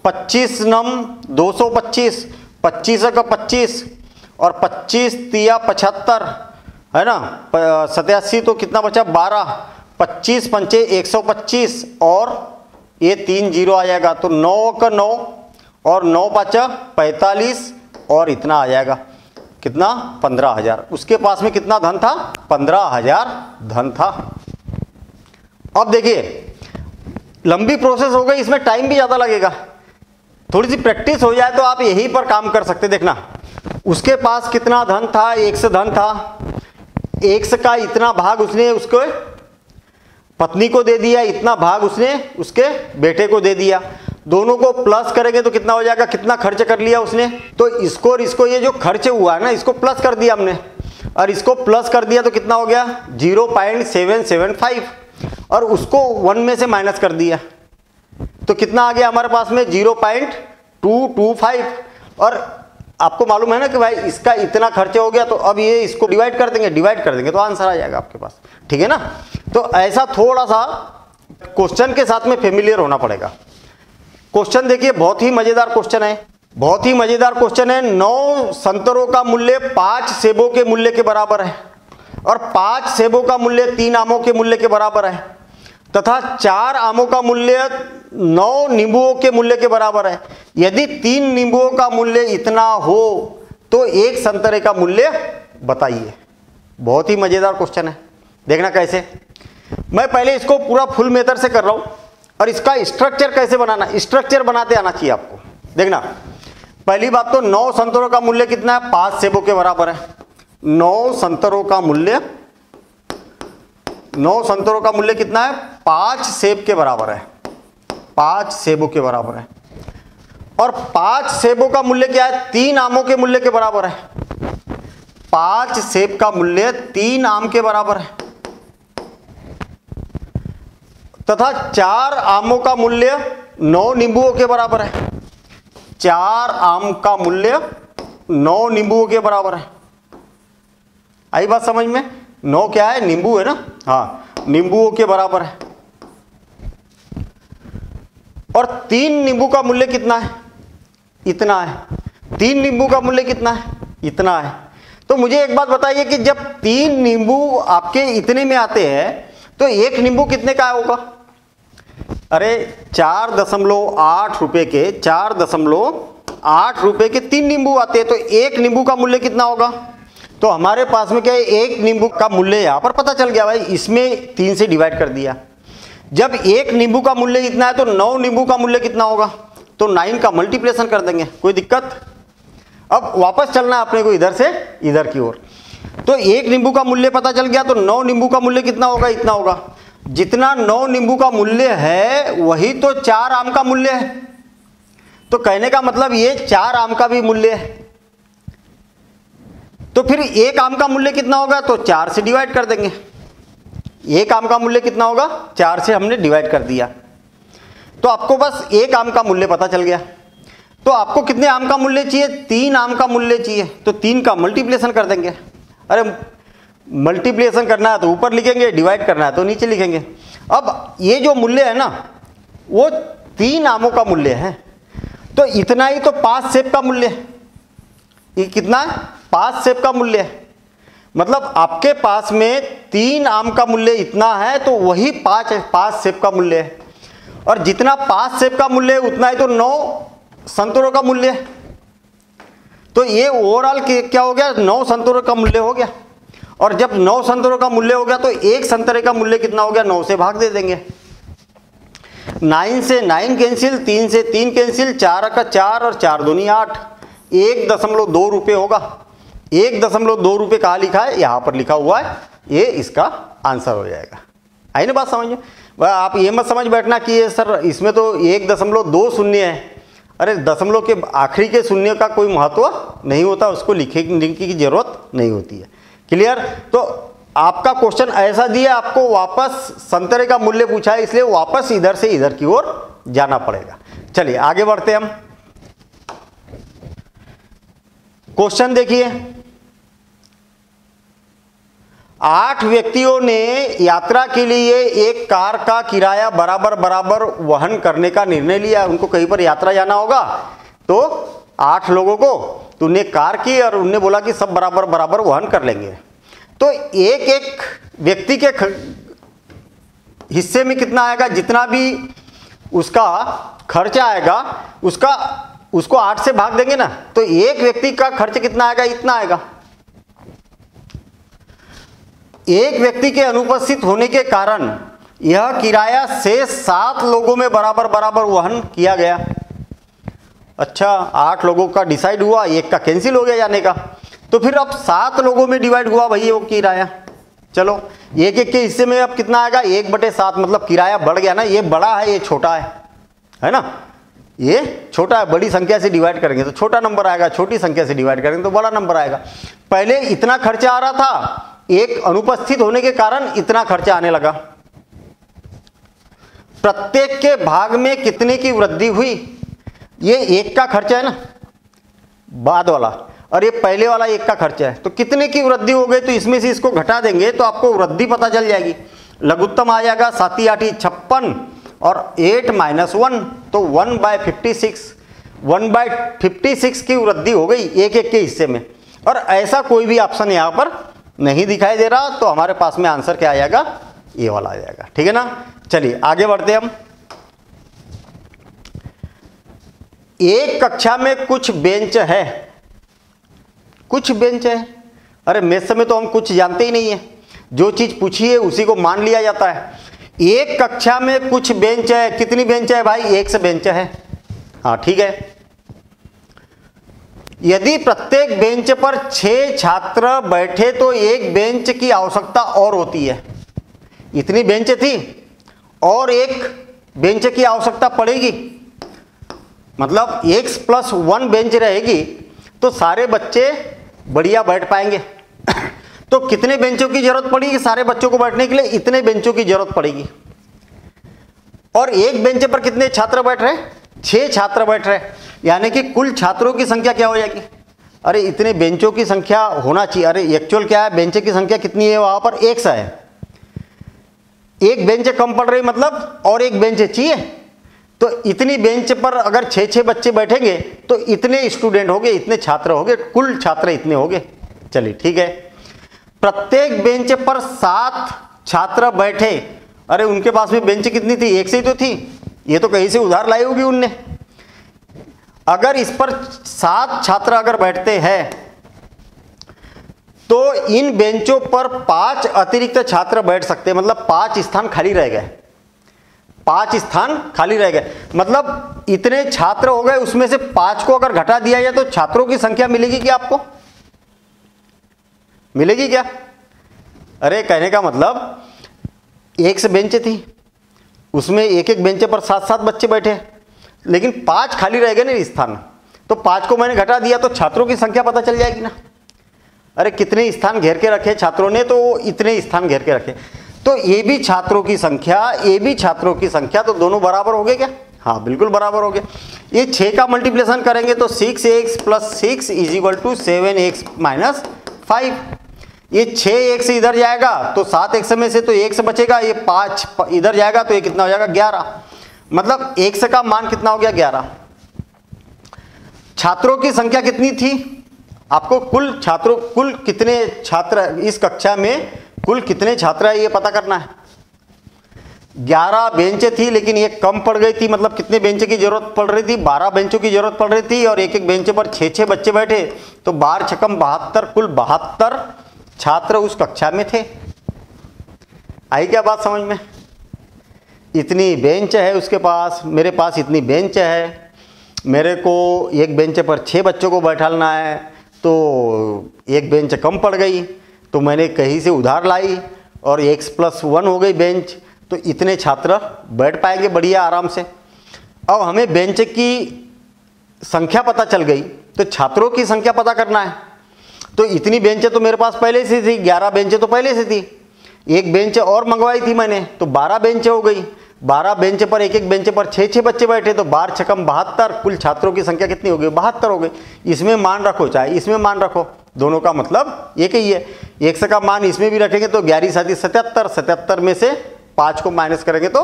25 नम 225, 25 का 25 और 25 तिया 75 है ना, 87 तो कितना बचा 12, 25 पंचे 125 और ये 3 जीरो आ जाएगा तो 9 का 9 और 9 पाँचा 45 और इतना आ जाएगा कितना 15,000। उसके पास में कितना धन था, 15,000 धन था। अब देखिए लंबी प्रोसेस हो गई, इसमें टाइम भी ज़्यादा लगेगा। थोड़ी सी प्रैक्टिस हो जाए तो आप यहीं पर काम कर सकते। देखना उसके पास कितना धन था, x धन था, x का इतना भाग उसने उसको पत्नी को दे दिया, इतना भाग उसने उसके बेटे को दे दिया। दोनों को प्लस करेंगे तो कितना हो जाएगा, कितना खर्च कर लिया उसने, तो इसको और इसको ये जो खर्च हुआ है ना इसको प्लस कर दिया हमने और इसको प्लस कर दिया तो कितना हो गया 0.775 और उसको 1 में से माइनस कर दिया तो कितना आ गया हमारे पास में 0.225। और आपको मालूम है ना कि भाई इसका इतना खर्चा हो गया तो अब ये इसको डिवाइड कर देंगे तो आंसर आ जाएगा आपके पास, ठीक है ना। तो ऐसा थोड़ा सा क्वेश्चन के साथ में फेमिलियर होना पड़ेगा। क्वेश्चन देखिए बहुत ही मजेदार क्वेश्चन है। बहुत ही मजेदार क्वेश्चन है। 9 संतरों का मूल्य 5 सेबों के मूल्य के बराबर है और 5 सेबों का मूल्य 3 आमों के मूल्य के बराबर है तथा 4 आमों का मूल्य 9 नींबुओं के मूल्य के बराबर है। यदि 3 नींबुओं का मूल्य इतना हो तो 1 संतरे का मूल्य बताइए। बहुत ही मजेदार क्वेश्चन है, देखना कैसे। मैं पहले इसको पूरा फुल मेथड से कर रहा हूं और इसका स्ट्रक्चर कैसे बनाना, स्ट्रक्चर बनाते आना चाहिए आपको। देखना, पहली बात तो 9 संतरों का मूल्य कितना है, 5 सेबों के बराबर है। 9 संतरों का मूल्य, 9 संतरों का मूल्य कितना है, 5 सेब के बराबर है, 5 सेबों के बराबर है। और 5 सेबों का मूल्य क्या है, 3 आमों के मूल्य के बराबर है। 5 सेब का मूल्य 3 आम के बराबर है तथा 4 आमों का मूल्य 9 नींबुओं के बराबर है। 4 आम का मूल्य 9 नींबुओं के बराबर है। आई बात समझ में? 9 क्या है, नींबू है ना, हाँ, नींबुओं के बराबर है। और 3 नींबू का मूल्य कितना है, इतना है। 3 नींबू का मूल्य कितना है, इतना है। तो मुझे एक बात बताइए कि जब 3 नींबू आपके इतने में आते हैं तो 1 नींबू कितने का होगा? अरे 4.8 रुपए के, 4.8 रुपए के 3 नींबू आते हैं तो 1 नींबू का मूल्य कितना होगा? तो हमारे पास में क्या है, 1 नींबू का मूल्य यहां पर पता चल गया भाई, इसमें 3 से डिवाइड कर दिया। जब 1 नींबू का मूल्य इतना है तो 9 नींबू का मूल्य कितना होगा? तो 9 का मल्टीप्लिकेशन कर देंगे, कोई दिक्कत? अब वापस चलना है अपने को इधर से इधर की ओर। तो 1 नींबू का मूल्य पता चल गया तो 9 नींबू का मूल्य कितना होगा, इतना होगा। जितना 9 नींबू का मूल्य है वही तो 4 आम का मूल्य है। तो कहने का मतलब ये 4 आम का भी मूल्य है। तो फिर 1 आम का मूल्य कितना होगा? तो 4 से डिवाइड कर देंगे। 1 आम का मूल्य कितना होगा? 4 से हमने डिवाइड कर दिया। तो आपको बस 1 आम का मूल्य पता चल गया। तो आपको कितने आम का मूल्य चाहिए? 3 आम का मूल्य चाहिए। तो 3 का मल्टीप्लिकेशन कर देंगे। अरे मल्टीप्लिकेशन करना है तो ऊपर लिखेंगे, डिवाइड करना है तो नीचे लिखेंगे। अब ये जो मूल्य है ना वो 3 आमों का मूल्य है, तो इतना ही तो 5 सेब का मूल्य है। ये कितना है? 5 सेब का मूल्य है। मतलब आपके पास में 3 आम का मूल्य इतना है तो वही 5 सेब का मूल्य है। और जितना 5 सेब का मूल्य है उतना ही तो 9 संतरों का मूल्य है। तो ये ओवरऑल क्या हो गया, 9 संतरों का मूल्य हो गया। और जब 9 संतरों का मूल्य हो गया तो 1 संतरे का मूल्य कितना हो गया? 9 से भाग दे देंगे। 9 से 9 कैंसिल, 3 से 3 कैंसिल, 4 का 4 और 4 दूनी 8, 1.2 रुपये होगा। 1.2 रुपये कहाँ लिखा है? यहाँ पर लिखा हुआ है, ये इसका आंसर हो जाएगा। आई ना बात समझ में? आप ये मत समझ बैठना कि ये सर इसमें तो 1.2 शून्य है। अरे दशमलव के आखिरी के शून्य का कोई महत्व नहीं होता, उसको लिखने की जरूरत नहीं होती है। क्लियर? तो आपका क्वेश्चन ऐसा दिया, आपको वापस संतरे का मूल्य पूछा है, इसलिए वापस इधर से इधर की ओर जाना पड़ेगा। चलिए आगे बढ़ते हम। क्वेश्चन देखिए, 8 व्यक्तियों ने यात्रा के लिए एक कार का किराया बराबर बराबर वहन करने का निर्णय लिया। उनको कहीं पर यात्रा जाना होगा तो 8 लोगों को तो उन्हें कार की और उन्हें बोला कि सब बराबर बराबर वहन कर लेंगे। तो एक एक व्यक्ति के हिस्से में कितना आएगा? जितना भी उसका खर्चा आएगा उसको 8 से भाग देंगे ना, तो एक व्यक्ति का खर्च कितना आएगा? इतना आएगा। एक व्यक्ति के अनुपस्थित होने के कारण यह किराया शेष 7 लोगों में बराबर बराबर वहन किया गया। अच्छा, 8 लोगों का डिसाइड हुआ, एक का कैंसिल हो गया जाने का, तो फिर अब 7 लोगों में डिवाइड हुआ भाई वो किराया। चलो एक एक के हिस्से में अब कितना आएगा? 1/7, मतलब किराया बढ़ गया ना। ये बड़ा है, ये छोटा है ना? ये छोटा है, बड़ी संख्या से डिवाइड करेंगे तो छोटा नंबर आएगा, छोटी संख्या से डिवाइड करेंगे तो बड़ा नंबर आएगा। पहले इतना खर्चा आ रहा था, एक अनुपस्थित होने के कारण इतना खर्चा आने लगा। प्रत्येक के भाग में कितने की वृद्धि हुई? ये 1 का खर्चा है ना, बाद वाला, और ये पहले वाला 1 का खर्चा है, तो कितने की वृद्धि हो गई? तो इसमें से इसको घटा देंगे तो आपको वृद्धि पता चल जाएगी। लघुत्तम आ जाएगा 7 8 56 और 8 - 1 तो 1/56। 1/56 की वृद्धि हो गई एक एक के हिस्से में, और ऐसा कोई भी ऑप्शन यहाँ पर नहीं दिखाई दे रहा, तो हमारे पास में आंसर क्या आ जाएगा, ये वाला आ जाएगा। ठीक है ना। चलिए आगे बढ़ते हम। एक कक्षा में कुछ बेंच है, कुछ बेंच है। अरे मैथ्स में तो हम कुछ जानते ही नहीं है, जो चीज पूछी है उसी को मान लिया जाता है। एक कक्षा में कुछ बेंच है, कितनी बेंच है भाई, एक से बेंच है। हाँ ठीक है। यदि प्रत्येक बेंच पर 6 छात्र बैठे तो एक बेंच की आवश्यकता और होती है। इतनी बेंच थी और एक बेंच की आवश्यकता पड़ेगी, मतलब x+1 बेंच रहेगी तो सारे बच्चे बढ़िया बैठ पाएंगे। तो कितने बेंचों की जरूरत पड़ेगी सारे बच्चों को बैठने के लिए, इतने बेंचों की जरूरत पड़ेगी। और एक बेंच पर कितने छात्र बैठ रहे, 6 छात्र बैठ रहे, यानी कि कुल छात्रों की संख्या क्या हो जाएगी। अरे इतने बेंचों की संख्या होना चाहिए। अरे एक्चुअल क्या है, बेंच की संख्या कितनी है वहां पर, 1 है। एक बेंच कम पड़ रही मतलब और एक बेंच चाहिए, तो इतनी बेंच पर अगर 6 बच्चे बैठेंगे तो इतने स्टूडेंट होंगे, इतने छात्र होंगे, कुल छात्र इतने होंगे। चलिए ठीक है। प्रत्येक बेंच पर 7 छात्र बैठे। अरे उनके पास में बेंच कितनी थी, 1 से ही तो थी, ये तो कहीं से उधार लाई होगी उनने। अगर इस पर 7 छात्र अगर बैठते हैं तो इन बेंचों पर 5 अतिरिक्त छात्र बैठ सकते हैं, मतलब 5 स्थान खाली रह गए, 5 स्थान खाली रह गए, मतलब इतने छात्र हो गए, उसमें से 5 को अगर घटा दिया जाए तो छात्रों की संख्या मिलेगी क्या, आपको मिलेगी क्या। अरे कहने का मतलब 1 से बेंच थी, उसमें एक एक बेंच पर 7-7 बच्चे बैठे, लेकिन 5 खाली रह गए ना स्थान, तो 5 को मैंने घटा दिया तो छात्रों की संख्या पता चल जाएगी ना। अरे कितने स्थान घेर के रखे छात्रों ने, तो इतने स्थान घेर के रखे, तो ये भी छात्रों की संख्या, ये भी छात्रों की संख्या, तो दोनों बराबर हो गए क्या। हाँ बिल्कुल बराबर हो गए। ये 6 का मल्टीप्लिकेशन करेंगे तो 6x + 6 = 7x - 5। ये 6x इधर जाएगा तो 7x में से तो 1 बचेगा, ये 5 इधर जाएगा तो ये कितना हो जाएगा, 11। मतलब x का मान कितना हो गया, 11। छात्रों की संख्या कितनी थी, आपको कुल कितने छात्र इस कक्षा में, कुल कितने छात्र है ये पता करना है। 11 बेंच थी लेकिन ये कम पड़ गई थी, मतलब कितने बेंच की जरूरत पड़ रही थी, 12 बेंचों की जरूरत पड़ रही थी, और एक एक बेंच पर 6 बच्चे बैठे, तो 12 × 72, कुल 72 छात्र उस कक्षा में थे। आई क्या बात समझ में। इतनी बेंच है उसके पास, मेरे पास इतनी बेंच है, मेरे को एक बेंच पर 6 बच्चों को बैठाना है, तो एक बेंच कम पड़ गई, तो मैंने कहीं से उधार लाई और x+1 हो गई बेंच, तो इतने छात्र बैठ पाएंगे बढ़िया आराम से। अब हमें बेंच की संख्या पता चल गई, तो छात्रों की संख्या पता करना है। तो इतनी बेंचें तो मेरे पास पहले से थी, 11 बेंचें तो पहले से थी, एक बेंच और मंगवाई थी मैंने, तो 12 बेंचें हो गई। 12 बेंच पर एक एक बेंच पर 6 बच्चे बैठे, तो 12 × 72, कुल छात्रों की संख्या कितनी हो गई, 72 हो गई। इसमें मान रखो चाहे इसमें मान रखो, दोनों का मतलब एक ही है। 1 का मान इसमें भी रखेंगे तो 11 × 7 = 77, 77 में से 5 को माइनस करेंगे तो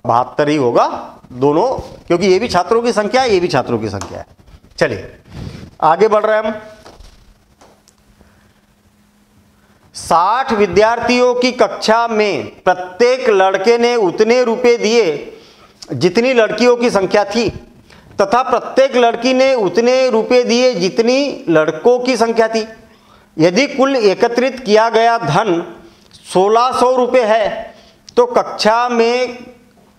72 ही होगा दोनों, क्योंकि ये भी छात्रों की संख्या है, ये भी छात्रों की संख्या है। चलिए आगे बढ़ रहे हैं हम। 60 विद्यार्थियों की कक्षा में प्रत्येक लड़के ने उतने रुपए दिए जितनी लड़कियों की संख्या थी, तथा प्रत्येक लड़की ने उतने रुपए दिए जितनी लड़कों की संख्या थी। यदि कुल एकत्रित किया गया धन 1600 रुपए है तो कक्षा में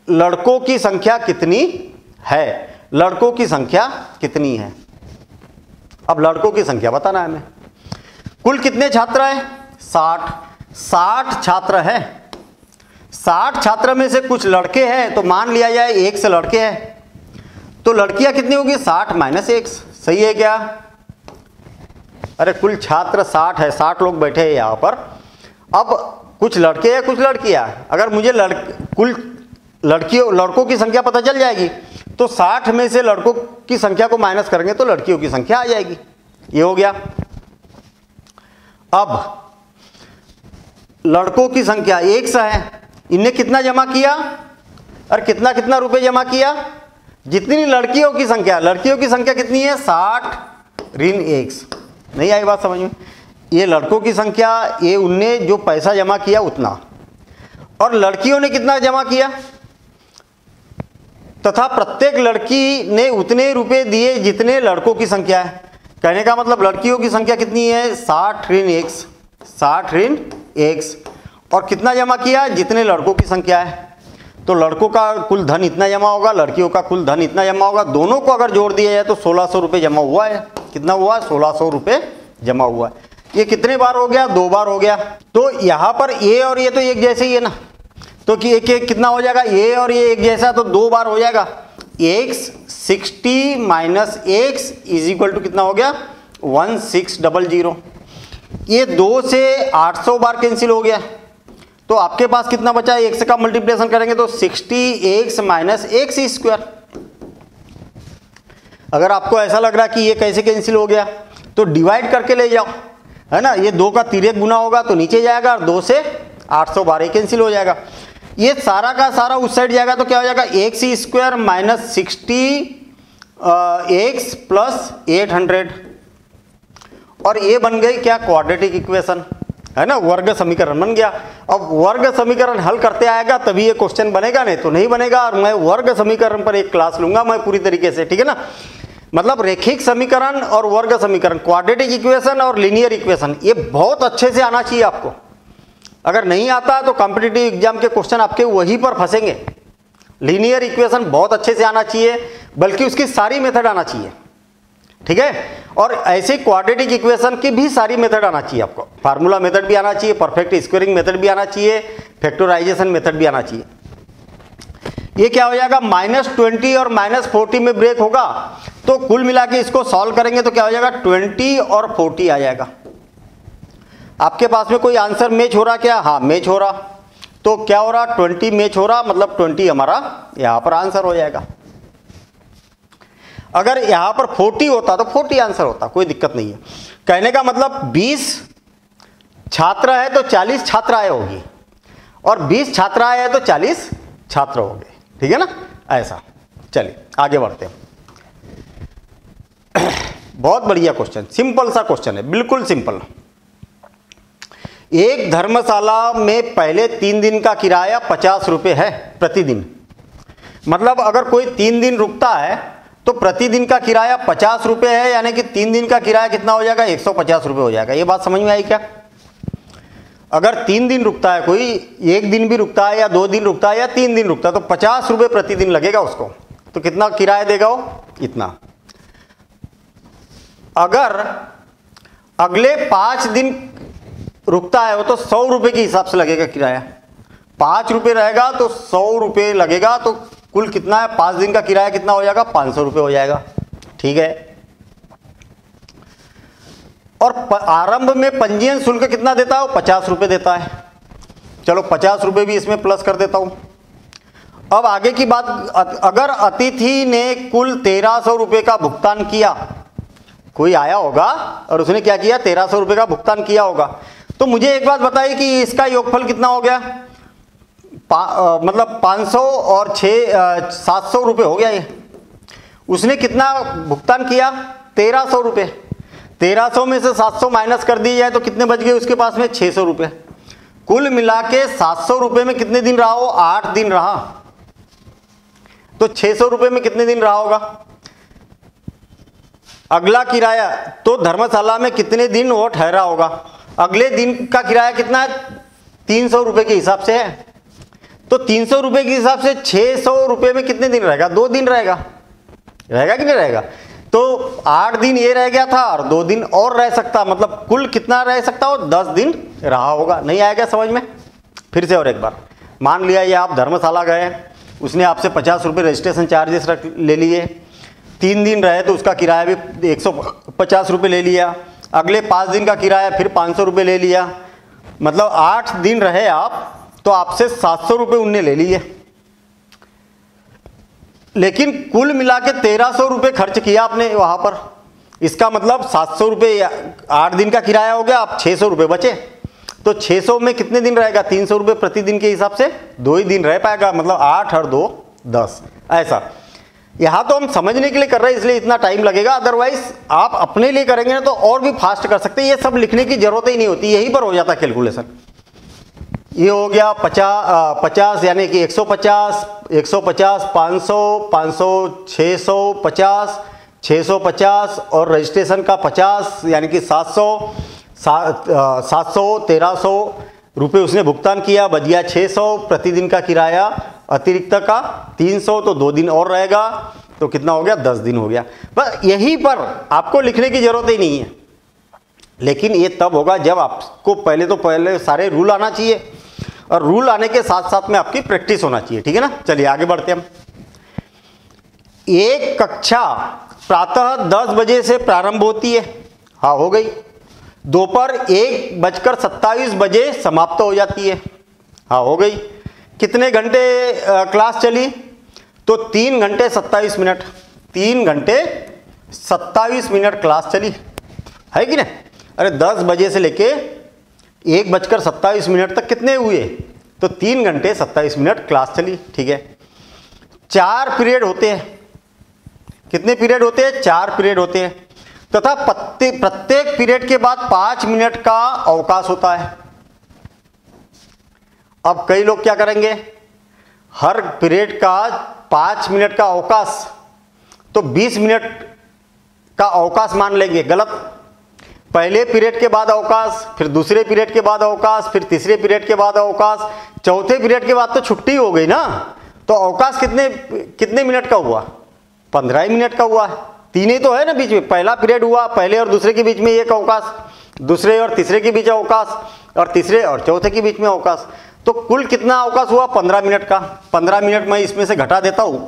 लड़कों की संख्या कितनी है, लड़कों की संख्या कितनी है। अब लड़कों की संख्या बताना है हमें। कुल कितने छात्र हैं, 60 छात्र हैं। 60 छात्र में से कुछ लड़के हैं, तो मान लिया जाए 1 से लड़के हैं, तो लड़कियां कितनी होगी, 60 - 1। सही है क्या। अरे कुल छात्र 60 है, 60 लोग बैठे हैं यहाँ पर। अब कुछ लड़के हैं कुछ लड़कियां, अगर मुझे कुल लड़कों की संख्या पता चल जाएगी तो 60 में से लड़कों की संख्या को माइनस करेंगे तो लड़कियों की संख्या आ जाएगी। ये हो गया। अब लड़कों की संख्या 100 है, इनने कितना जमा किया और कितना रुपए जमा किया, जितनी लड़कियों की संख्या कितनी है 60 ऋण x। नहीं आई बात समझ में? ये लड़कों की संख्या, ये उनने जो पैसा जमा किया उतना, और लड़कियों ने कितना जमा किया, तथा प्रत्येक लड़की ने उतने रुपए दिए जितने लड़कों की संख्या है। कहने का मतलब लड़कियों की संख्या कितनी है 60 ऋण x, और कितना जमा किया जितने लड़कों की संख्या है। तो लड़कों का कुल धन इतना जमा होगा, लड़कियों का कुल धन इतना जमा होगा, दोनों को अगर जोड़ दिया जाए तो 1600 रुपये जमा हुआ है। कितना हुआ? 1600 रुपये जमा हुआ है। ये कितने बार हो गया? 2 बार हो गया। तो यहाँ पर ये और ये तो एक जैसे ही है ना, तो कि एक कितना हो जाएगा, ये और ये एक जैसा, तो 2 बार हो जाएगा। x 60 minus x is equal to कितना हो गया 1600। ये 2 से 800 बार कैंसिल हो गया, तो आपके पास कितना बचा है? 1 से का मल्टीप्लिकेशन करेंगे तो 60x माइनस x स्क्वायर। अगर आपको ऐसा लग रहा है कि ये कैसे कैंसिल हो गया, तो डिवाइड करके ले जाओ, है ना। ये 2 का तिर्यक गुना होगा तो नीचे जाएगा, और 2 से 800 बार कैंसिल हो जाएगा। ये सारा का सारा उस साइड जाएगा तो क्या हो जाएगा x square minus 60x plus 800, और ये बन गई क्या? क्वाड्रेटिक इक्वेशन, है ना, वर्ग समीकरण बन गया। अब वर्ग समीकरण हल करते आएगा तभी ये क्वेश्चन बनेगा, नहीं तो नहीं बनेगा। और मैं वर्ग समीकरण पर एक क्लास लूंगा मैं पूरी तरीके से, ठीक है ना। मतलब रेखिक समीकरण और वर्ग समीकरण, क्वाड्रेटिक इक्वेशन और लीनियर इक्वेशन, ये बहुत अच्छे से आना चाहिए आपको। अगर नहीं आता है तो कॉम्पिटिटिव एग्जाम के क्वेश्चन आपके वहीं पर फंसेंगे। लीनियर इक्वेशन बहुत अच्छे से आना चाहिए, बल्कि उसकी सारी मेथड आना चाहिए, ठीक है। और ऐसे क्वाड्रेटिक इक्वेशन की भी सारी मेथड आना चाहिए आपको। फार्मूला मेथड भी आना चाहिए, परफेक्ट स्क्वायरिंग मेथड भी आना चाहिए, फैक्टराइजेशन मेथड भी आना चाहिए। ये क्या हो जाएगा? -20 और -40 में ब्रेक होगा, तो कुल मिला के इसको सॉल्व करेंगे तो क्या हो जाएगा 20 और 40 आ जाएगा। आपके पास में कोई आंसर मैच हो रहा क्या? हाँ मैच हो रहा। तो क्या हो रहा? 20 मैच हो रहा, मतलब 20 हमारा यहां पर आंसर हो जाएगा। अगर यहां पर 40 होता तो 40 आंसर होता, कोई दिक्कत नहीं है। कहने का मतलब 20 छात्र है तो 40 छात्राएं होगी, और 20 छात्राएं है तो 40 छात्र हो गए, ठीक है ना। ऐसा चलिए आगे बढ़ते हैं। बहुत बढ़िया क्वेश्चन, सिंपल सा क्वेश्चन है, बिल्कुल सिंपल। एक धर्मशाला में पहले 3 दिन का किराया 50 रुपये है प्रतिदिन। मतलब अगर कोई 3 दिन रुकता है तो प्रतिदिन का किराया 50 रुपये है, यानी कि 3 दिन का किराया कितना हो जाएगा 150 रुपये हो जाएगा। ये बात समझ में आई क्या? अगर 3 दिन रुकता है कोई, 1 दिन भी रुकता है या 2 दिन रुकता है या 3 दिन रुकता है, तो 50 रुपये प्रतिदिन लगेगा उसको। तो कितना किराया देगा वो? इतना। अगर अगले 5 दिन रुकता है वो, तो 100 रुपये के हिसाब से लगेगा किराया। 5 रुपये रहेगा तो 100 रुपये लगेगा, तो कुल कितना है? 5 दिन का किराया कितना हो जाएगा? 500 रुपये हो जाएगा, ठीक है। और आरंभ में पंजीयन शुल्क कितना देता है? 50 रुपये देता है। चलो 50 रुपये भी इसमें प्लस कर देता हूं। अब आगे की बात, अगर अतिथि ने कुल 1300 रुपये का भुगतान किया, कोई आया होगा और उसने क्या किया 1300 रुपये का भुगतान किया होगा, तो मुझे एक बात बताइए कि इसका योगफल कितना हो गया? मतलब 500 और 700 रुपये हो गया। ये उसने कितना भुगतान किया? 1300 रुपये। 1300 में से 700 माइनस कर दिया जाए तो कितने बच गए उसके पास में? 600 रुपये। कुल मिला के 700 रुपये में कितने दिन रहा हो? 8 दिन रहा। तो 600 रुपये में कितने दिन रहा होगा? अगला किराया तो धर्मशाला में कितने दिन वो ठहरा होगा? अगले दिन का किराया कितना है? 300 रुपये के हिसाब से है। तो 300 रुपये के हिसाब से 600 रुपये में कितने दिन रहेगा? 2 दिन रहेगा। रहेगा कि नहीं रहेगा? तो 8 दिन ये रह गया था और 2 दिन और रह सकता, मतलब कुल कितना रह सकता हो? 10 दिन रहा होगा। नहीं आएगा समझ में? फिर से और एक बार मान लिया ये आप धर्मशाला गए, उसने आपसे 50 रुपये रजिस्ट्रेशन चार्जेस ले लिए, 3 दिन रहे तो उसका किराया भी 150 रुपये ले लिया, अगले 5 दिन का किराया फिर 500 रुपये ले लिया, मतलब 8 दिन रहे आप तो आपसे 700 रुपये उनने ले लिए। लेकिन कुल मिला के 1300 रुपये खर्च किया आपने वहां पर। इसका मतलब 700 रुपये 8 दिन का किराया हो गया, आप 600 रुपये बचे। तो 600 में कितने दिन रहेगा? 300 रुपये प्रतिदिन के हिसाब से 2 ही दिन रह पाएगा, मतलब 8 और 2 10 ऐसा। यहाँ तो हम समझने के लिए कर रहे हैं इसलिए इतना टाइम लगेगा, अदरवाइज आप अपने लिए करेंगे ना तो और भी फास्ट कर सकते हैं। ये सब लिखने की जरूरत ही नहीं होती, यहीं पर हो जाता है कैलकुलेशन। ये हो गया 50 यानी कि 150, 500, 650, 650 और रजिस्ट्रेशन का 50 यानी कि 700, 1300 रुपये उसने भुगतान किया, बच गया 600। प्रतिदिन का किराया अतिरिक्त का 300, तो 2 दिन और रहेगा, तो कितना हो गया, 10 दिन हो गया। बस यहीं पर आपको लिखने की जरूरत ही नहीं है, लेकिन ये तब होगा जब आपको पहले सारे रूल आना चाहिए, और रूल आने के साथ साथ में आपकी प्रैक्टिस होना चाहिए। ठीक है ना, चलिए आगे बढ़ते हैं हम। एक कक्षा प्रातः 10 बजे से प्रारंभ होती है, हाँ हो गई। दोपहर 1:27 बजे समाप्त हो जाती है, हाँ हो गई। कितने घंटे क्लास चली, तो 3 घंटे 27 मिनट, 3 घंटे 27 मिनट क्लास चली, है कि नहीं। अरे 10 बजे से लेके 1:27 तक कितने हुए, तो 3 घंटे 27 मिनट क्लास चली। ठीक है, 4 पीरियड होते हैं। कितने पीरियड होते हैं, 4 पीरियड होते हैं, तथा प्रत्येक पीरियड के बाद 5 मिनट का अवकाश होता है। अब कई लोग क्या करेंगे, हर पीरियड का 5 मिनट का अवकाश, तो 20 मिनट का अवकाश मान लेंगे। गलत। पहले पीरियड के बाद अवकाश, फिर दूसरे पीरियड के बाद अवकाश, फिर तीसरे पीरियड के बाद अवकाश, चौथे पीरियड के बाद तो छुट्टी हो गई ना, तो अवकाश कितने मिनट का हुआ, 15 मिनट का हुआ। 3 ही तो है ना बीच में, पहला पीरियड हुआ, पहले और दूसरे के बीच में एक अवकाश, दूसरे और तीसरे के बीच अवकाश, और तीसरे और चौथे के बीच में अवकाश, तो कुल कितना अवकाश हुआ, 15 मिनट का। 15 मिनट मैं इसमें से घटा देता हूं,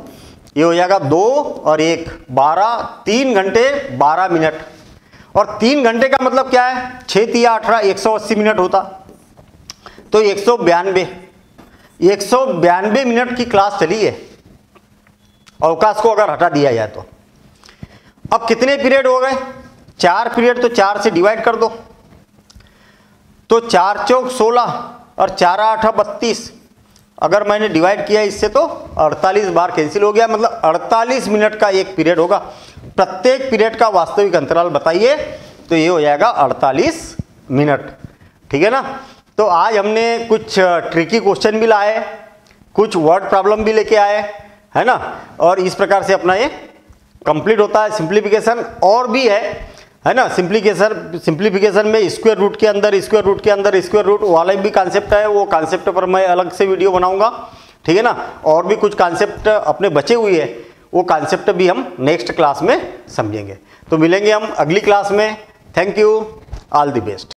ये हो जाएगा 2 और 1 12, 3 घंटे 12 मिनट। और 3 घंटे का मतलब क्या है, 6 × 18 180 मिनट होता, तो 192 मिनट की क्लास चली है, अवकाश को अगर हटा दिया जाए तो। अब कितने पीरियड हो गए, 4 पीरियड, तो 4 से डिवाइड कर दो, तो 4 चौक 16 और 4 8 32। अगर मैंने डिवाइड किया इससे तो 48 बार कैंसिल हो गया, मतलब 48 मिनट का एक पीरियड होगा। प्रत्येक पीरियड का वास्तविक अंतराल बताइए, तो ये हो जाएगा 48 मिनट। ठीक है ना। तो आज हमने कुछ ट्रिकी क्वेश्चन भी लाए, कुछ वर्ड प्रॉब्लम भी लेके आए, है ना, और इस प्रकार से अपना ये कंप्लीट होता है। सिंप्लीफिकेशन और भी है ना, सिंप्लीफिकेशन में स्क्वायर रूट के अंदर स्क्वायर रूट वाला भी कॉन्सेप्ट है, वो कॉन्सेप्ट पर मैं अलग से वीडियो बनाऊंगा। ठीक है ना, और भी कुछ कॉन्सेप्ट अपने बचे हुए हैं, वो कॉन्सेप्ट भी हम नेक्स्ट क्लास में समझेंगे। तो मिलेंगे हम अगली क्लास में। Thank you, all the best.